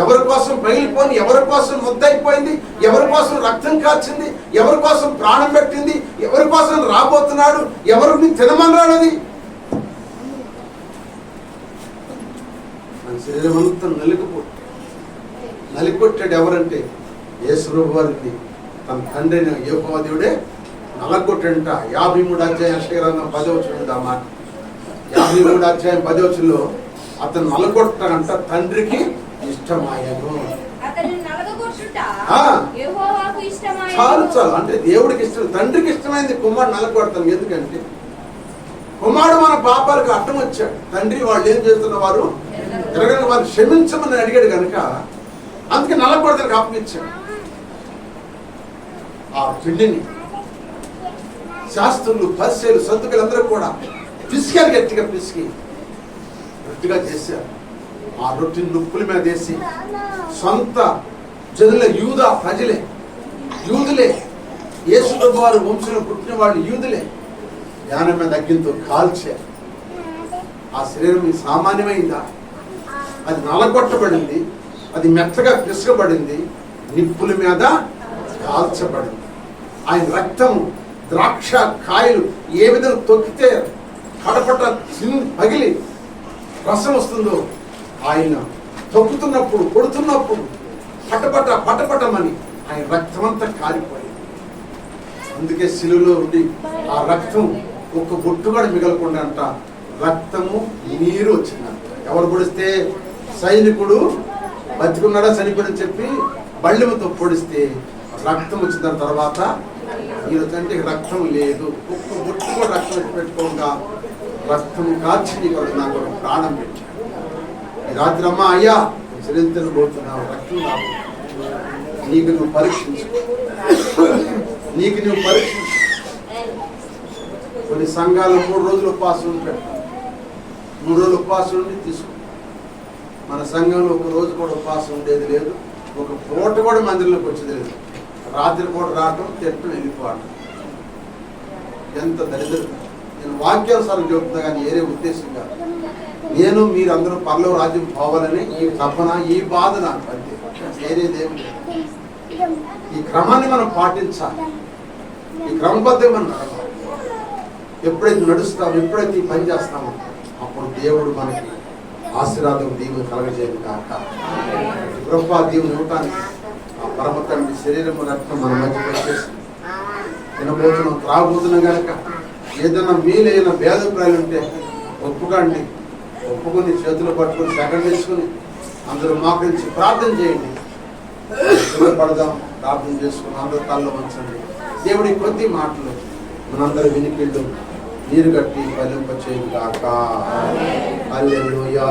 ఎవరి కోసం పగిలిపోని, ఎవరి కోసం ముద్దయిపోయింది, ఎవరి కోసం రక్తం కాచింది, ఎవరి కోసం ప్రాణం పెట్టింది, ఎవరి కోసం రాబోతున్నాడు, ఎవరిని తినమన్నాడు. అది మన శరీరం అంతా నలిగొట్టాడు. ఎవరంటే యేసుప్రభు వారిని తన తండ్రి యెహోవా దేవుడే నలగొట్టంట. 53 అధ్యాయం యెషయా 10వ వచనం. ఆ మాట 53 అధ్యాయం 10వ వచనంలో అతను నలగొట్టంట తండ్రికి ఇష్టమాయను. చాలు చాలు అంటే దేవుడికి ఇష్టం, తండ్రికి ఇష్టమైంది కుమారుడు నలగొడతాను. ఎందుకంటే కుమారుడు మన పాపాలకు అడ్డం వచ్చాడు. తండ్రి వాళ్ళు ఏం చేస్తున్న వారు ఎరగని వారు క్షమించమని అడిగాడు కనుక అందుకే నలగొడతానికి అప్పగించాడు. ఆ పిండిని శాస్త్రులు, పరిసయ్యులు, సద్దుకులు అందరూ కూడా పిసికారు, గట్టిగా పిసికి రొట్టిగా చేశారు. ఆ రొట్టిని నుప్పుల మీద వేసి సొంత జనుల యూదా ప్రజలే, యూదులే, యేసుప్రభు వారు వంశంలో పుట్టిన వాళ్ళు యూదులే, జ్ఞానం మీద అగ్గితో కాల్చారు. ఆ శరీరం సామాన్యమైందా? అది నలగొట్టబడింది, అది మెత్తగా పిసకబడింది, నిప్పుల మీద కాల్చబడింది. ఆయన రక్తము, ద్రాక్ష కాయలు ఏ విధంగా తొక్కితే కడపట పగిలి రసం వస్తుందో, ఆయన తొక్కుతున్నప్పుడు, కొడుతున్నప్పుడు పటపటమని ఆయన రక్తం అంతా కాలిపోయింది. అందుకే శిలువలో ఉండి ఆ రక్తం ఒక్క బొట్టు కూడా మిగలకుండా అంట రక్తము నీరు వచ్చిందంట. ఎవరు పొడిస్తే? సైనికుడు బతికున్నాడా చనిపోయిన చెప్పి బళ్ళెముతో పొడిస్తే రక్తం వచ్చిన తర్వాత ఈరోజు అంటే రక్తం లేదు, ఒక్క బొట్టు కూడా రక్తం పెట్టుకోగా రక్తం కాచి నీకు నాకు ప్రాణం పెట్టాడు. ఈ రాత్రి అమ్మ అయ్యా చరిత్రను పోతున్నావు, రక్తం నాకు, నీకు నువ్వు పరీక్షించు. కొన్ని సంఘాలు 3 రోజులు ఉపవాసం ఉంటాడు. 3 రోజులు ఉపవాసం ఉండి తీసుకో. మన సంఘంలో 1 రోజు కూడా ఉపవాసం ఉండేది లేదు, ఒక పూట కూడా మందిరంలోకి వచ్చేది లేదు. రాత్రి పూట రావటం, తిట్టడం, వెళ్ళిపోవడం. ఎంత దరిద్రం. నేను వాక్యానుసారం చెబుతున్నా కానీ ఏరే ఉద్దేశం కాదు. నేను మీరందరూ పరలోక రాజ్యం పోవాలని ఈ తపన, ఈ బాధ నాకు అంతే, వేరేదేమి లేదు. ఈ క్రమాన్ని మనం పాటించాలి, ఈ క్రమబద్ధంగా మనం నడవాలి. ఎప్పుడైతే నడుస్తామో, ఎప్పుడైతే ఈ పని చేస్తామో అప్పుడు దేవుడు మనకి ఆశీర్వాదం, దీవుని కలగజేయదు కాక. కృప దీవుని ఇవ్వటానికి ఆ పరమ తండ్రి శరీరం, రక్తం మన మధ్య వచ్చేసి తినబోతున్నాం, త్రాగబోతున్నాం కనుక ఏదైనా మీలైన భేదప్రాయాలు ఉంటే ఒప్పుకోండి. ఒప్పుకొని చేతులు పట్టుకొని సెకండ్ తీసుకుని అందరూ మోకరించి ప్రార్థన చేయండి. పడదాం, ప్రార్థన చేసుకుని అందరూ తల్ల వంచండి. దేవుడి కొద్ది మాటలు మనందరూ వినికిళ్ళు నీరు కట్టి ఫలింప చేయుగాక. హల్లెలూయా.